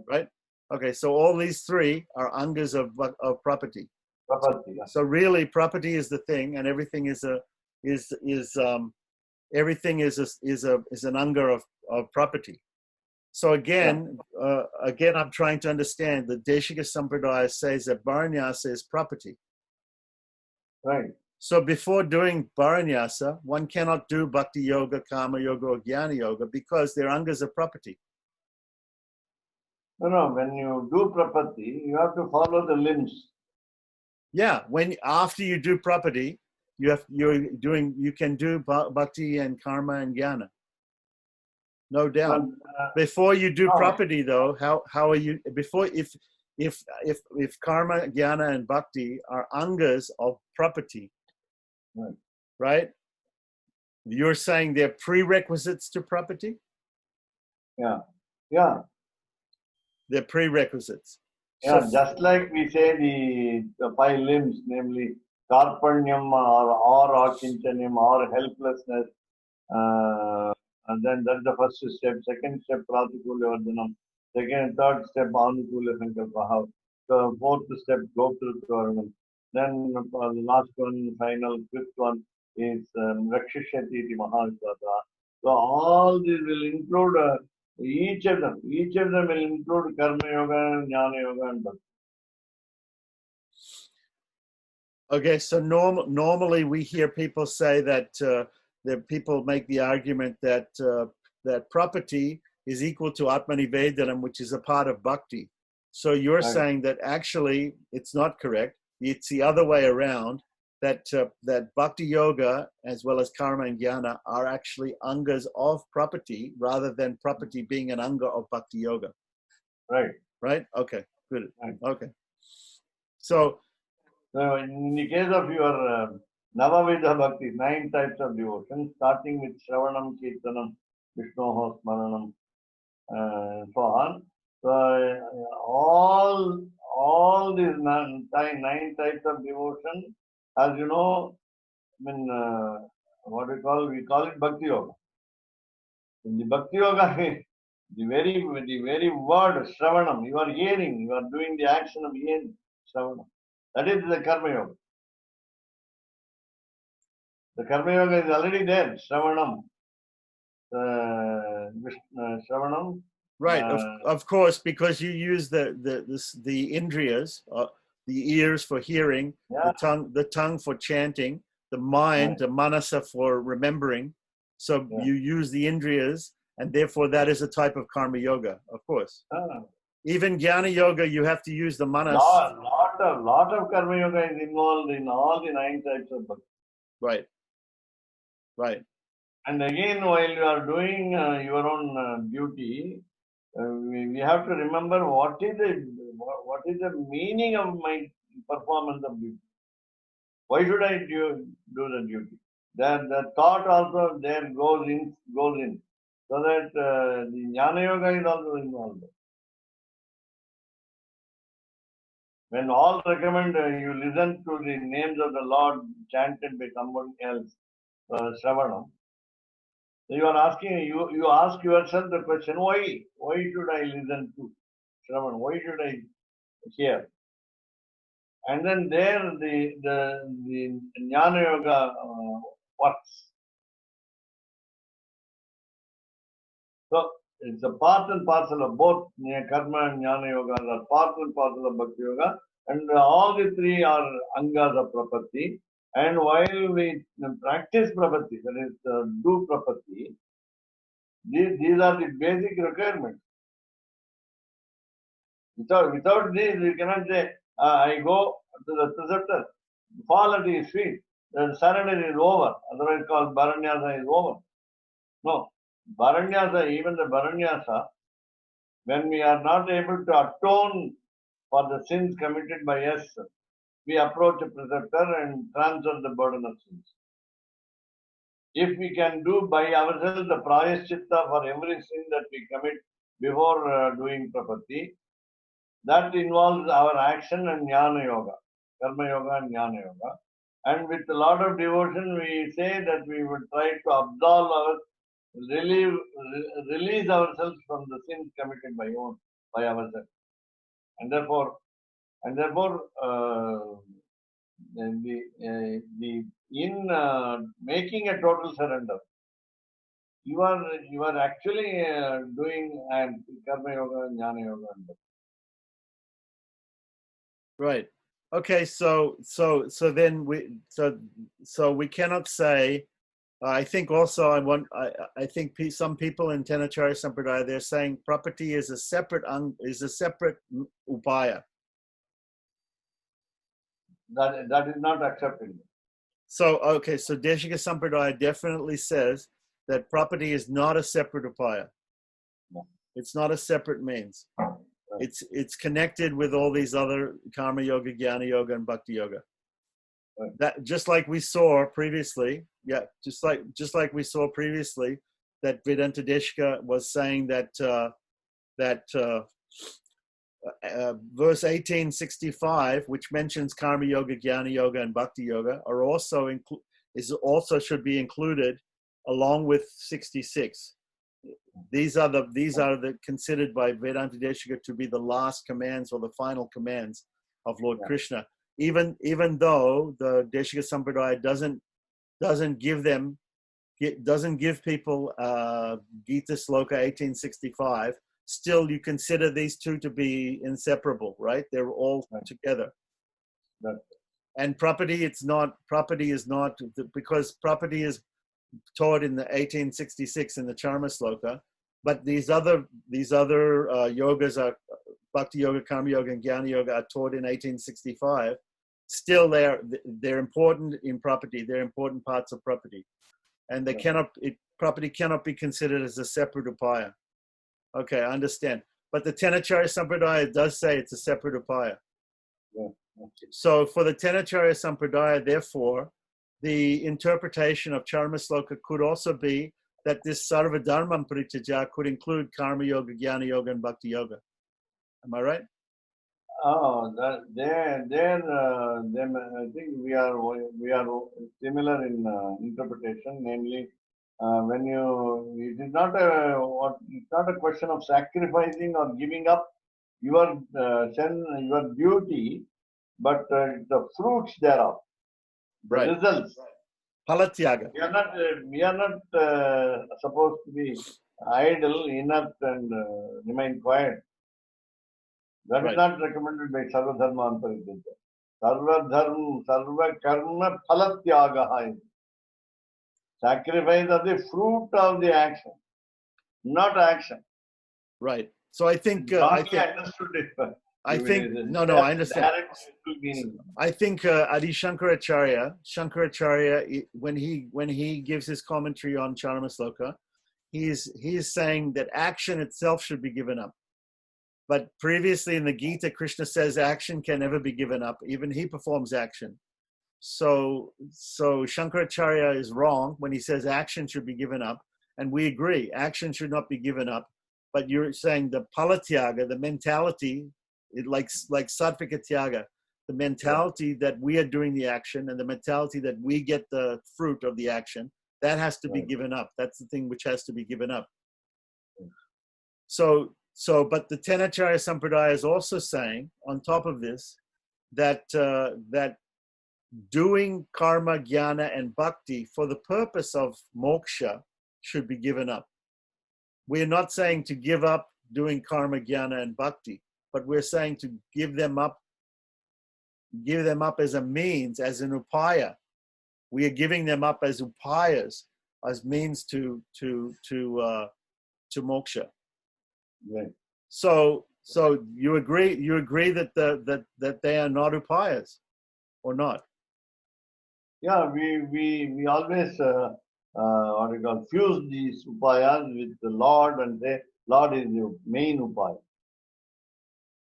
Right. Okay. So all these three are angas of property. Prapati, yeah. So really, property is the thing, and everything is an anga of property. So again, I'm trying to understand that Deshika Sampradaya says that Bharanyasa is property. Right. So before doing Bharanyasa, one cannot do Bhakti Yoga, Karma Yoga, or Jnana Yoga because they're angas of property. No. When you do Prapati, you have to follow the limbs. Yeah. After you do property, you can do Bhakti and Karma and Jnana. No doubt. Before you do property, though, how are you? Before, if Karma, Jnana, and Bhakti are angas of property, right? You're saying they're prerequisites to property? Yeah. They're prerequisites. Yeah, so, just like we say the five limbs, namely Karpanyam or Akinchanam or helplessness, and then that's the first step. Second step, Pratikula Vardhanam. Second and third step, Anukula Sankalpaha. The fourth step, Goptrutvarnam. Then the last one, final, fifth one is Rakshishati iti Mahasvata. So all these will include each of them will include Karma Yoga, Jnana Yoga, and Bhakti. Okay, so normally we hear people say that people make the argument that that property is equal to Atmanivedanam, which is a part of Bhakti. So you're saying that actually it's not correct. It's the other way around. That Bhakti Yoga as well as Karma and Jnana are actually angas of property rather than property being an anga of Bhakti Yoga. Right? Okay, good. Right. Okay. So in the case of your Navavidha Bhakti, 9 types of devotion, starting with Shravanam, Kirtanam, Vishnoho, Smaranam, and so on. So all these 9 types of devotion, as you know, I mean, we call it Bhakti Yoga. In the Bhakti Yoga, The very word Shravanam, you are hearing, you are doing the action of hearing, Shravanam. That is the Karma Yoga. The Karma Yoga is already there, Shravanam. Shravanam. Right, of course, because you use the indriyas, the ears for hearing, Yeah. the tongue for chanting, the mind, Right. the manasa for remembering. So Yeah. you use the indriyas, and therefore that is a type of karma yoga, of course. Even jnana yoga, you have to use the manas. Lot of Karma Yoga is involved in all the 9 types of bhakti. Right. Right. And again, while you are doing your own duty, we have to remember what is the meaning of my performance of duty. Why should I do the duty? The thought also there goes in, so that the Jnana Yoga is also involved. When all recommend you listen to the names of the Lord chanted by someone else, Shravanam, so you are asking, you ask yourself the question, why? Why should I listen to Shravan? Why should I hear? And then there the Jnana Yoga works. So it's a part and parcel of both Karma and Jnana Yoga are part and parcel of Bhakti Yoga, and all the three are angas of Prapatti. And while we practice Prapatti, that is do Prapatti, these are the basic requirements. Without this, you cannot say, I go to the preceptor, fall at his feet, the surrender is over, otherwise called Bharanyasa is over. No, Bharanyasa, even the Bharanyasa, when we are not able to atone for the sins committed by us, we approach a preceptor and transfer the burden of sins. If we can do by ourselves the prayaschitta for every sin that we commit before doing Prapatti, that involves our action and Jnana Yoga, Karma Yoga and Jnana Yoga. And with a lot of devotion, we say that we will try to absolve release ourselves from the sins committed by ourselves. And therefore, in making a total surrender, you are actually doing Karma Yoga and Jnana Yoga. Right. Okay. So then we cannot say. I think also I think some people in Tenacharya Sampradaya, they're saying property is a separate upaya. That is not accepted. So okay, so Deshika Sampradaya definitely says that property is not a separate upaya. No. It's not a separate means. Right. It's connected with all these other karma yoga, jnana yoga, and bhakti yoga. Right. That just like we saw previously, just like we saw previously, that Vedanta Deshika was saying that verse 1865, which mentions karma yoga, jnana yoga, and bhakti yoga, are also should be included along with 66. These are the considered by Vedanta Deshika to be the last commands or the final commands of Lord Krishna. Even though the Deshika Sampradaya doesn't give people Gita Sloka 1865, still you consider these two to be inseparable, right? They're all together. Right. And property is not, because property is taught in the 1866 in the Charma Sloka, but these other yogas are Bhakti Yoga, Karma Yoga, and Jnana Yoga are taught in 1865. Still, they're important in property. They're important parts of property, and property cannot be considered as a separate upaya. Okay, I understand. But the Tenacharya Sampradaya does say it's a separate upaya. Yeah. Okay. So for the Tenacharya Sampradaya, therefore, the interpretation of Charma Sloka could also be that this Sarva Dharmam Parityaja could include Karma Yoga, Jnana Yoga, and Bhakti Yoga. Am I right? Oh, then I think we are similar in interpretation. Namely, when it is not it's not a question of sacrificing or giving up your your duty, but the fruits thereof, the Right. results. Palatyaga. We are not supposed to be idle, inert, and remain quiet. That is Right. not recommended by Sarva Dharma Antaridya. Sarva Karma Phalatyaga. Sacrifice of the fruit of the action, not action. Right. So I think Wrongly understood it. I think no, I understand. Direct meaning. I think Adi Shankaracharya, when he gives his commentary on Charamasloka, he's saying that action itself should be given up. But previously in the Gita, Krishna says action can never be given up. Even he performs action. So Shankaracharya is wrong when he says action should be given up, and we agree action should not be given up. But you're saying the palatyaga, the mentality, like sattvika tyaga, the mentality that we are doing the action and the mentality that we get the fruit of the action, that has to be given up. That's the thing which has to be given up. So, but the Tenacharya Sampradaya is also saying, on top of this, that that doing karma, jnana, and bhakti for the purpose of moksha should be given up. We're not saying to give up doing karma, jnana, and bhakti, but we're saying to give them up as a means, as an upaya. We are giving them up as upayas, as means to moksha. Right. So you agree that that they are not upayas, or not? Yeah, we always what we call fuse these upayas with the Lord and say Lord is the main upaya.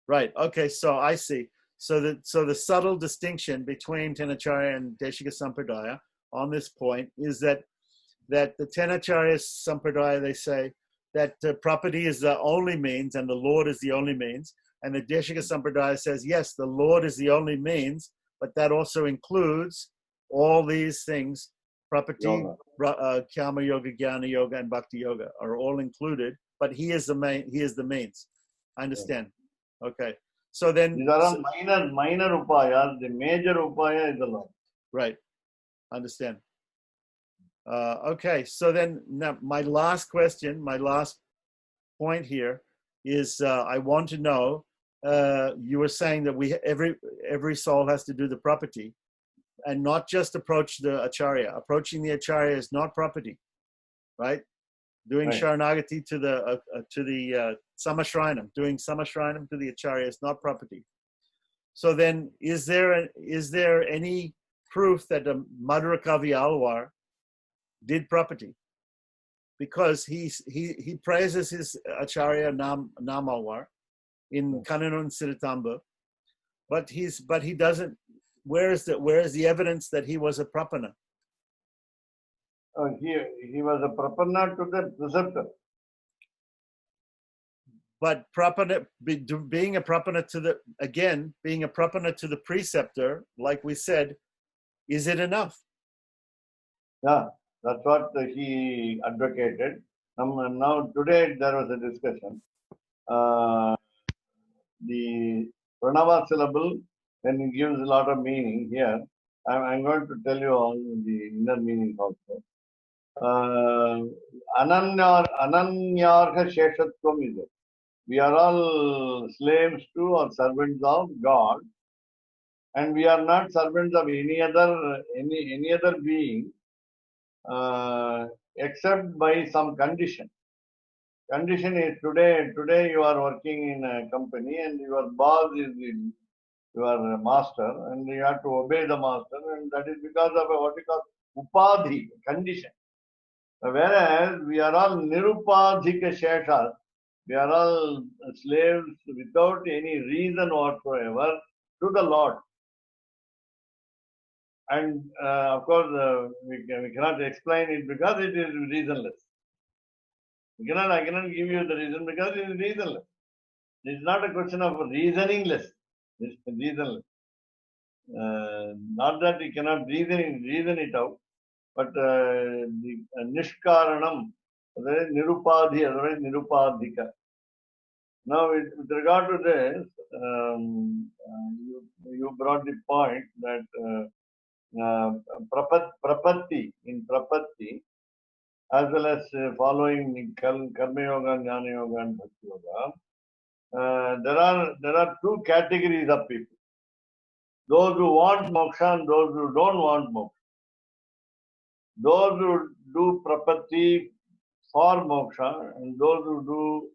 Right. Okay. So I see. So the subtle distinction between Tenacharya and Deshika Sampradaya on this point is that the Tenacharya Sampradaya, they say that property is the only means and the Lord is the only means, and the Deshika Sampradaya says yes, the Lord is the only means, but that also includes all these things: property, Kama Yoga, Jnana Yoga, and Bhakti Yoga are all included. But He is the main. He is the means. I understand. Okay. So then these are all minor upayas. The major upaya is the Lord. Right. Understand. Okay. So then now my last question, my last point here is I want to know. You were saying that every soul has to do the property, and not just approach the acharya. Approaching the acharya is not property, right? Doing Right. sharanagati to the samashrinam, doing samashrinam to the acharya is not property. So then, is there any proof that the Madhura Kavi Alwar did property? Because he praises his acharya Nam Alwar in Kananun Siddhamba, but he doesn't. Where is the evidence that he was a prapana? He was a prapana to the preceptor. But prapana, being a prapana to the preceptor, like we said, is it enough? Yeah, that's what he advocated. Now today there was a discussion. The Pranava syllable, when it gives a lot of meaning here, I'm going to tell you all the inner meaning also. Ananyarha Sheshatvam is it. We are all slaves to or servants of God, and we are not servants of any other being except by some condition. Condition is today you are working in a company and your boss is your master and you have to obey the master, and that is because of what we call upadhi, condition. Whereas we are all nirupadhika sheshas, we are all slaves without any reason whatsoever to the Lord. And of course, we cannot explain it because it is reasonless. I cannot give you the reason because it is reasonless. It is not a question of reasoningless. It is reasonless. Not that you cannot reason it out, But the Nishkaranam, Nirupadhi, otherwise Nirupadhika. Now, with regard to this, you brought the point that Prapatti, in Prapatti, as well as following Karma Yoga, Jnana Yoga, and Bhakti Yoga, there are two categories of people. Those who want moksha and those who don't want moksha. Those who do Prapatti for moksha and those who do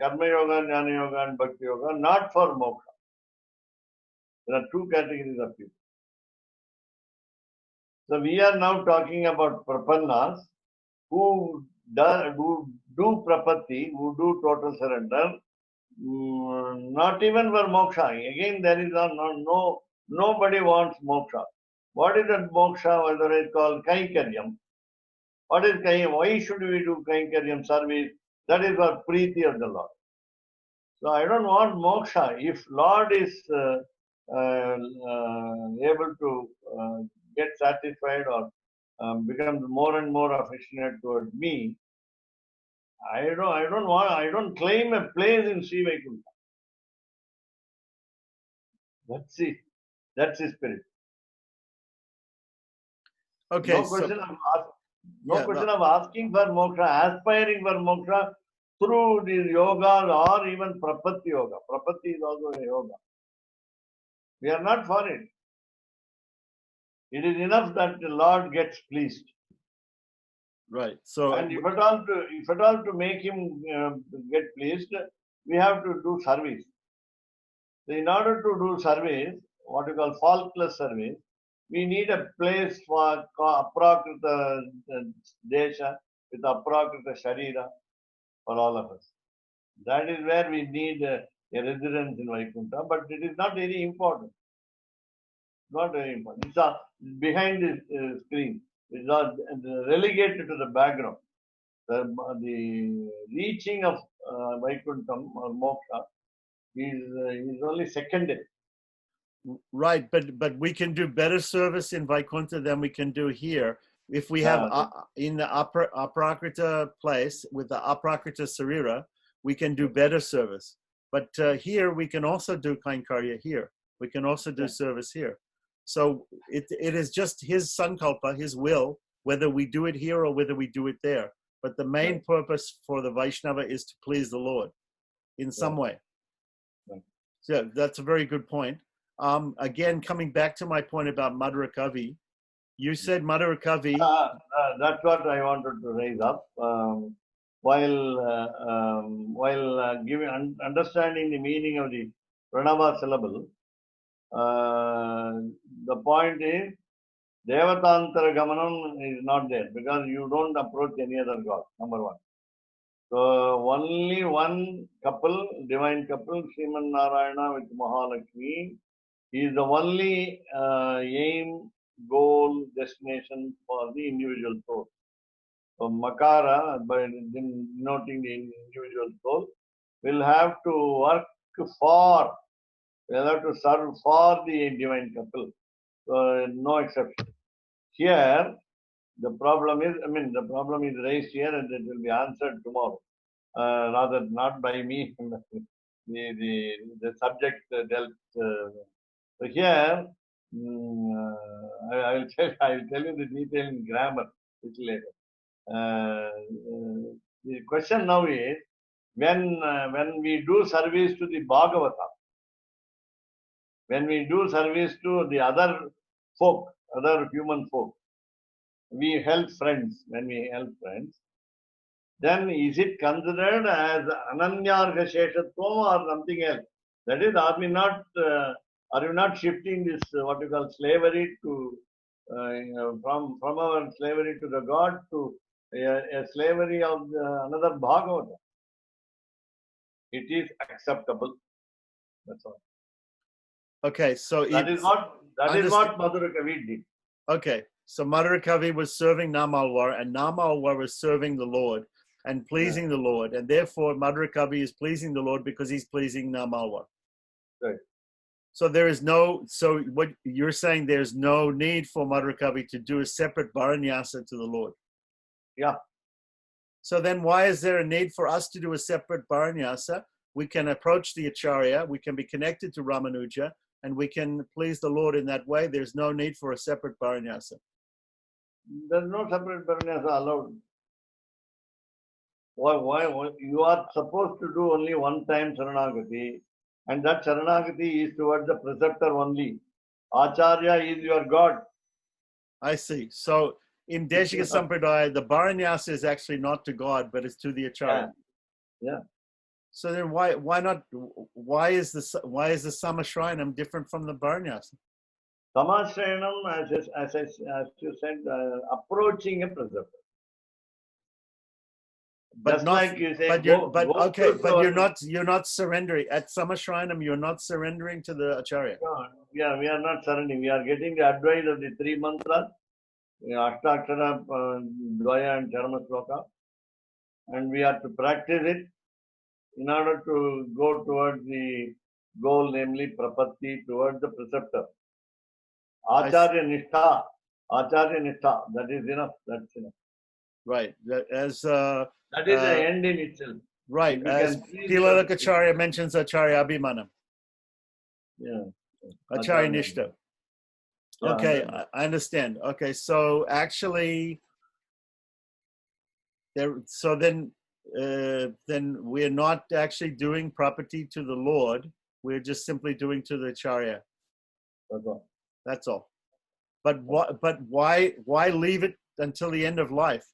Karma Yoga, Jnana Yoga, and Bhakti Yoga not for moksha. There are two categories of people. So we are now talking about prapannas who do prapatti, who do total surrender, not even for moksha. Again, there is nobody wants moksha. What is that moksha? Whether it's called kaikaryam. What is kaikaryam? Why should we do kaikaryam service? That is for preeti of the Lord. So I don't want moksha. If Lord is able to get satisfied or becomes more and more affectionate toward me, I don't claim a place in Sri Vaikuntha. That's it. That's his spirit. Okay. No question of asking for moksha, aspiring for moksha through these yogas or even prapatti yoga. Prapatti is also a yoga. We are not for it. It is enough that the Lord gets pleased. Right. So, and if at all to make him get pleased, we have to do service. So in order to do service, what we call faultless service, we need a place for aprakrita desha with aprakrita sharira for all of us. That is where we need a residence in Vaikuntha, but it is not very important. Not very important. It's behind the screen. It's not relegated to the background. The reaching of Vaikuntham or moksha is only secondary. Right, but we can do better service in Vaikuntha than we can do here. If we have in the aprakrita place with the aprakrita sarira, we can do better service. But here we can also do kainkarya here. We can also do service here. So it is just his sankalpa, his will, whether we do it here or whether we do it there. But the main purpose for the Vaishnava is to please the Lord in some way. So that's a very good point. Again, coming back to my point about Madhura Kavi, you said Madhura Kavi. That's what I wanted to raise up. While giving understanding the meaning of the Pranava syllable, the point is Devatantara Gamanam is not there because you don't approach any other god, number one. So only one couple, divine couple, Sriman Narayana with Mahalakshmi, is the only aim, goal, destination for the individual soul. So Makara, by denoting the individual soul, will have to work for, will have to serve for the divine couple. So no exception. Here, the problem is raised here and it will be answered tomorrow. Rather not by me. the subject dealt. So here, I will tell you the detail in grammar little later. The question now is when we do service to the Bhagavata, when we do service to the other folk, other human folk, we help friends. When we help friends, then is it considered as Ananyarga Sheshatvam or something else? That is, are we not shifting this what you call slavery to from our slavery to the God to a slavery of another Bhagavata? It is acceptable. That's all. Okay, so that is what Madhura Kavi did. Okay, so Madhura Kavi was serving Namalwar, and Namalwar was serving the Lord and pleasing the Lord, and therefore Madhura Kavi is pleasing the Lord because he's pleasing Namalwar. Right. So there is no, so what you're saying, there's no need for Madhurakavi to do a separate Bharanyasa to the Lord. Yeah. So then why is there a need for us to do a separate Bharanyasa? We can approach the Acharya, we can be connected to Ramanuja, and we can please the Lord in that way. There's no need for a separate Bharanyasa. There's no separate Bharanyasa allowed. Why? You are supposed to do only one time Saranagati, and that Saranagati is towards the preceptor only. Acharya is your God. I see. So in Deshika Sampradaya, the Bharanyasa is actually not to God, but it's to the Acharya. Yeah. So then why is the Samashrayanam different from the Bharanyasa? Samashrayanam, as you said, approaching a preceptor. But Just not, like you say, you're not surrendering at Samashrayanam. You're not surrendering to the Acharya. No, yeah, we are not surrendering. We are getting the advice of the three mantras, Ashtakshara, Dvaya, and Charma Sloka, and we have to practice it in order to go towards the goal, namely Prapatti, towards the preceptor. Acharya Nishtha, that is enough. That's enough. Right. That is the end in itself. Right. As Tilalakacharya mentions Acharya Abhimanam. Yeah. Acharya Nishta. Yeah, Okay, I understand. Okay, so actually, then we're not actually doing property to the Lord. We're just simply doing to the Acharya. That's all. That's all. But why leave it until the end of life?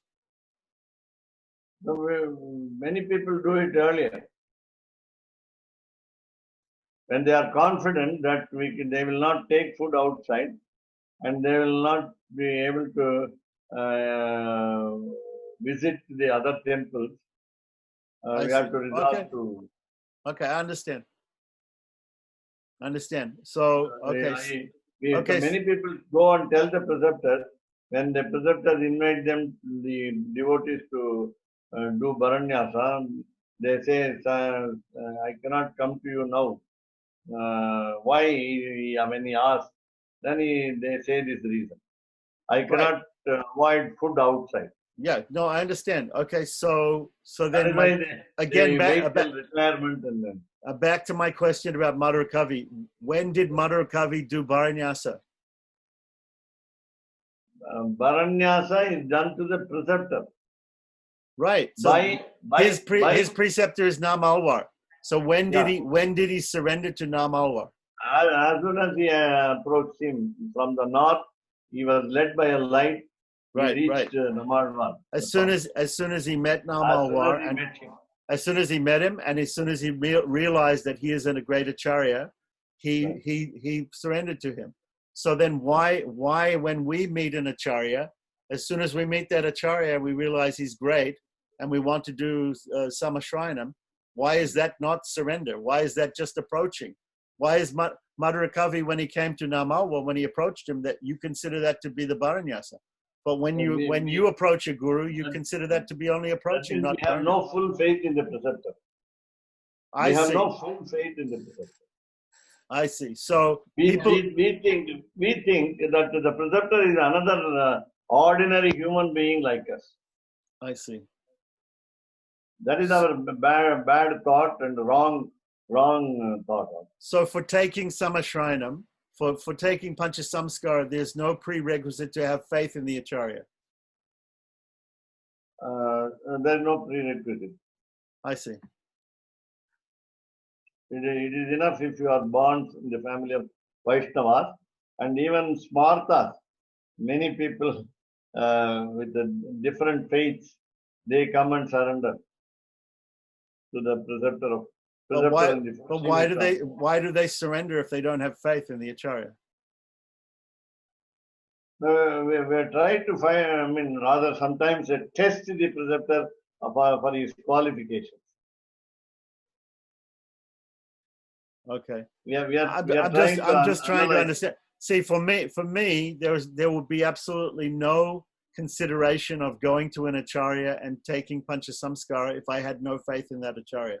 No, many people do it earlier. When they are confident that they will not take food outside and they will not be able to visit the other temples, we have to resort to. Okay, I understand. So, okay. Many people go and tell the preceptors, when the preceptors invite them, the devotees, to do Bharanyasa, they say, I cannot come to you now. Why? When he asks, then they say this reason. I cannot avoid food outside. Yeah, no, I understand. Okay, so then again, back to my question about Madhurakavi. When did Madhurakavi do Bharanyasa? Bharanyasa is done to the preceptor. Right. So his preceptor is Namalwar. So when did he surrender to Namalwar? As soon as he approached him from the north, he was led by a light. He reached Namalwar. As soon as he met Namalwar, as soon as he met him, and as soon as he realized that he is in a great Acharya, he surrendered to him. So then why when we meet an Acharya, as soon as we meet that Acharya, we realize he's great, and we want to do Samashrayanam, why is that not surrender? Why is that just approaching? Why is Madhurakavi, when he came to Namalwar, when he approached him, that you consider that to be the Bharanyasa? But when you approach a guru, you consider that to be only approaching, not we have no full faith in the preceptor. We have no full faith in the preceptor. I see. So we think that the preceptor is another ordinary human being like us. I see. That is our bad thought and wrong thought. So for taking Samashrayanam, for taking Panchasamskara, there's no prerequisite to have faith in the Acharya. There's no prerequisite. I see. It is enough if you are born in the family of Vaishnavas, and even Smartas, many people with the different faiths, they come and surrender to the preceptor of. But why do they surrender if they don't have faith in the Acharya? We try to find, rather sometimes test the preceptor for his qualifications. Okay. I'm just trying to understand. See, for me, there will be absolutely no consideration of going to an Acharya and taking Panchasamskara if I had no faith in that Acharya.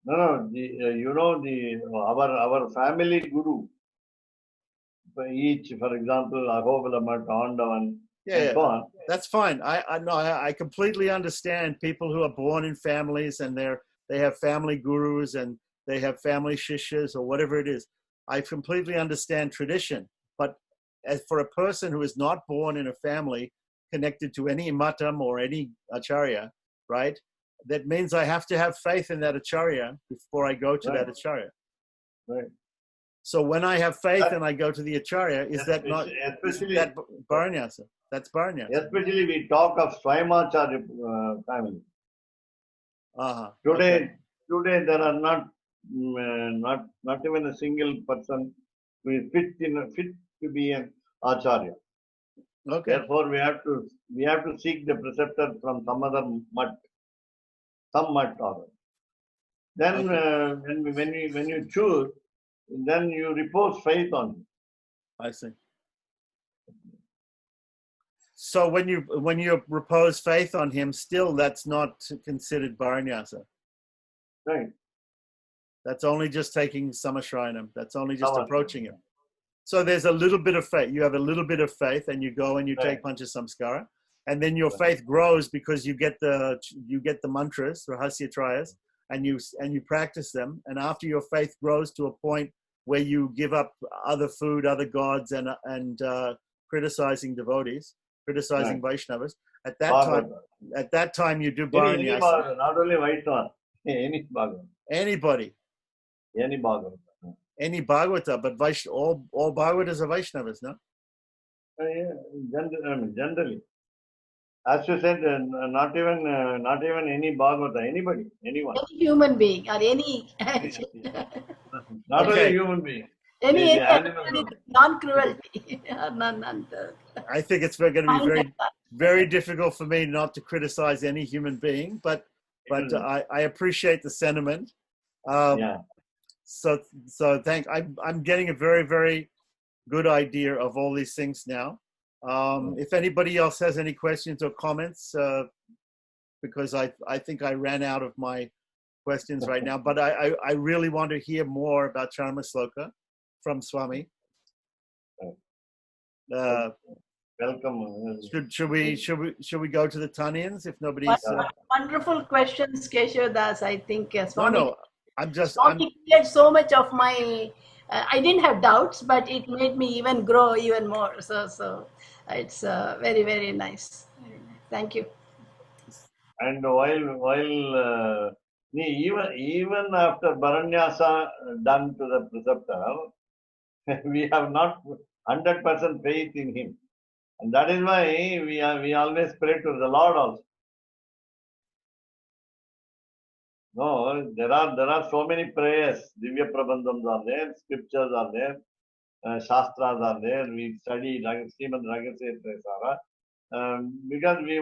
No. Our family guru, for each, for example, Ahobalamat, Andavan, Yeah, and yeah, so on. that's fine. I know. I completely understand people who are born in families and they have family gurus and they have family shishas or whatever it is. I completely understand tradition, but as for a person who is not born in a family connected to any matam or any acharya, right? That means I have to have faith in that acharya before I go to Right. that acharya. Right. So when I have faith That- and I go to the acharya, is that not Especially, that baranyasa? That's baranyasa. especially we talk of Swayamacharya family. Uh-huh. Today, Okay. today there are not even a single person who is fit to be an acharya. Okay. Therefore, we have to seek the preceptor from some other mutt, some mutt or other. Then when you choose, then you repose faith on him. I see. So when you repose faith on him, still that's not considered baranyasa. Right. That's only just taking samashrinam. That's only just Samashrinam. approaching him. So there's a little bit of faith. You have a little bit of faith, and you go and you Right. take panchasamskara, and then your Right. faith grows because you get the mantras, rahasya trayas, and you practice them. And after your faith grows to a point where you give up other food, other gods, and criticizing devotees, criticizing Vaishnavas. At that time, you do Any baranyasa. Bhagavad, not only Vaishnava, any Bhagavad, Anybody, any Bhagavad. any Bhagavata, but all Bhagavatas are Vaishnavas, no? Yeah, generally, as you said, not even any Bhagavata, anybody, anyone, Any human being or any not only Okay. human being, any the animal. non-cruelty or none. I think it's going to be Fine. very difficult for me not to criticize any human being, but I appreciate the sentiment. Yeah. So I'm getting a very good idea of all these things now. If anybody else has any questions or comments, because I think I ran out of my questions right now, but I really want to hear more about Charma Sloka from Swami. Welcome. Should we go to the Tanyans if nobody's Wonderful questions, Keshav Das. I think Swami, no, I'm Swami cleared so much of my. I didn't have doubts, but it made me even grow even more. So it's very nice. Thank you. And while even after Baranyasa done to the preceptor, we have not 100% faith in him, and that is why we always pray to the Lord also. No, there are so many prayers. Divya Prabandhams are there, scriptures are there, Shastras are there. We study Srimad Raghasya Tresara. Because we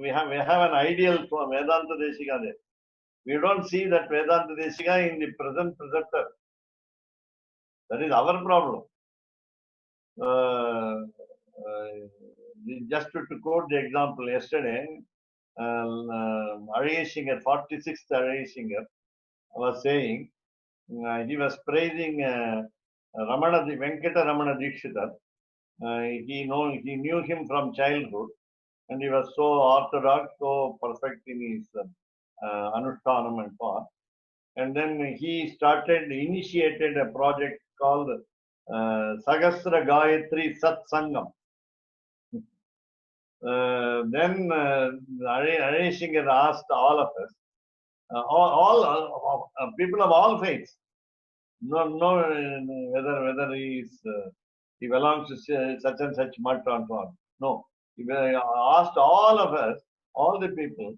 have an ideal for Vedanta Deshika there. We don't see that Vedanta Deshika in the present preceptor. That is our problem. Just to quote the example yesterday, Ariyashinger, 46th Ariyashinger was saying, he was praising Venkata Ramana Dikshita. He knew him from childhood, and he was so orthodox, so perfect in his Anushtanam and path. And then he initiated a project called Sagasra Gayatri Sat Sangam. Then Arishinger asked all of us, all people of all faiths, no, whether he belongs to such and such mutt or not. No, he asked all of us, all the people,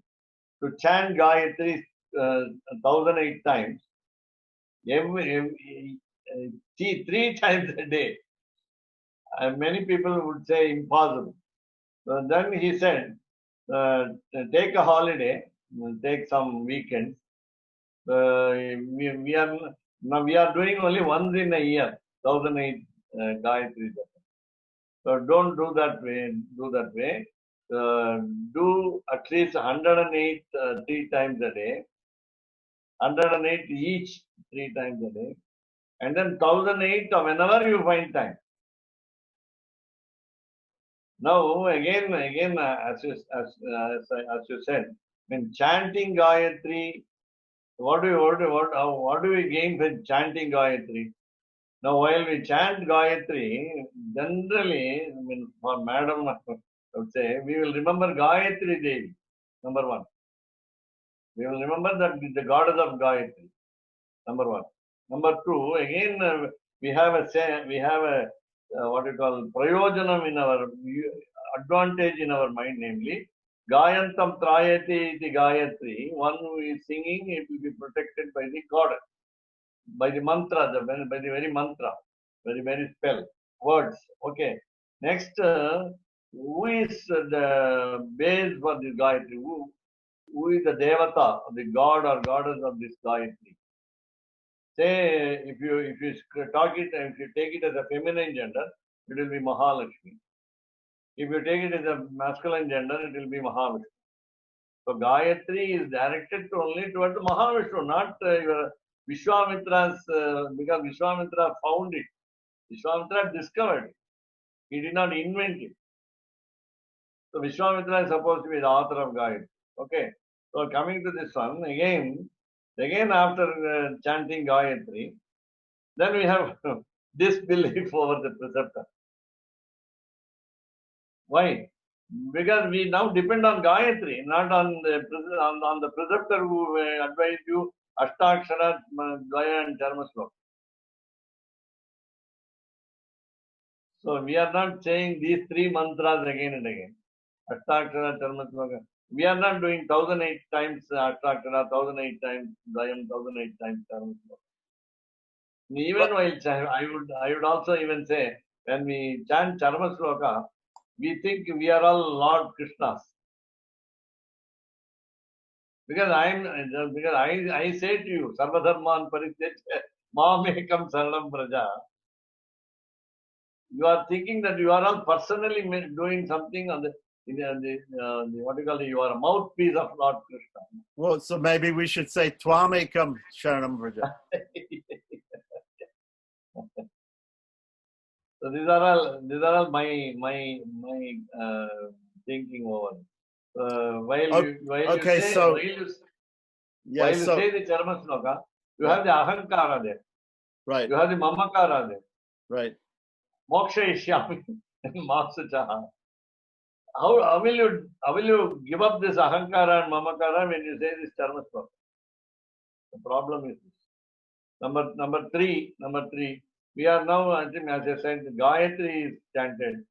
to chant Gayatri 1008 times, three times a day. And many people would say impossible. So then he said, take a holiday, take some weekends. We are doing only once in a year, 1008 Gayatri. So don't do that way. Do that way. Do at least 108 3 times a day. 108 each 3 times a day. And then 1008 whenever you find time. Now again, as you said, when chanting Gayatri, what do we gain from chanting Gayatri? Now, while we chant Gayatri, generally, I mean, for Madam, I would say, we will remember Gayatri Devi, number one. We will remember that the goddess of Gayatri, number one. Number two, again, we have a what you call prayojanam in our advantage in our mind, namely, Gayantam Trayati iti Gayatri, one who is singing, it will be protected by the goddess, by the mantra, by the very mantra, very spell, words. Okay. Next, who is the base for this Gayatri? Who is the Devata, the god or goddess of this Gayatri? Say, if you take it as a feminine gender, it will be Mahalakshmi. If you take it as a masculine gender, it will be Mahavishnu. So Gayatri is directed only towards Mahavishnu, not your Vishwamitra's, because Vishwamitra found it. Vishwamitra discovered it. He did not invent it. So Vishwamitra is supposed to be the author of Gayatri. Okay. So coming to this one, again after chanting Gayatri, then we have disbelief over the preceptor. Why? Because we now depend on Gayatri, not on the preceptor who advised you Ashtakshara, Dvaya and Charma Sloka. So we are not saying these 3 mantras again and again. Ashtakshara, Charma Sloka. We are not doing 1008 times Ashtakshara, 1008 times Dvayam, 1008 times Charma Sloka. Even while I would also even say, when we chant Charma Sloka, we think we are all Lord Krishnas. Because I say to you, Sarvadharman Parityaja, Mamekam Saranam Praja. You are thinking that you are all personally doing something on the what you call it, you are a mouthpiece of Lord Krishna. Well, so maybe we should say Twamekam Sharanam Vraja. So these are all my thinking over. While you say the Charma Sloka, you have the Ahankara there. Right. You have the Mamakara there. Right. Moksha Ishyami and Mapsachaha. How will you give up this Ahankara and Mamakara when you say this Charma Sloka? The problem is this. Number three. We are now, I think, as I said, Gayatri is chanted,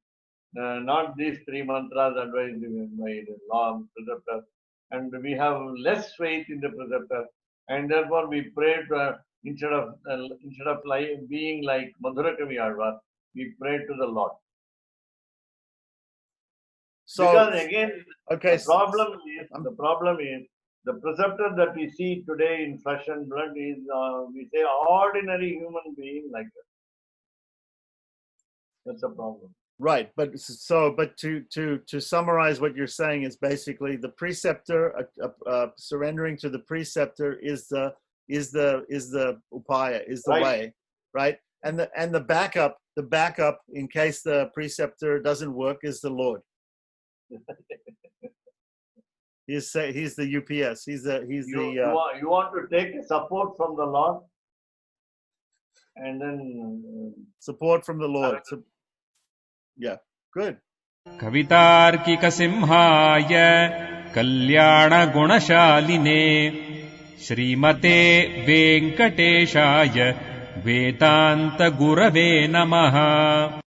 not these 3 mantras advised by the law preceptor, and we have less faith in the preceptor, and therefore we pray to, instead of being like Madhura Kavi Alvar, we pray to the Lord. So because again, okay, the problem is the preceptor that we see today in flesh and blood is we say ordinary human being like us. That's a problem. Right, but to summarize what you're saying is basically the preceptor surrendering to the preceptor is the upaya, is the way, right? And the backup in case the preceptor doesn't work is the Lord. He's the UPS. You want to take support from the Lord, and then support from the Lord. Yeah, good. कवितार्किक सिंहाय कल्याण गुणशालिने श्रीमते वेंकटेशाय वेदांत गुरवे नमः.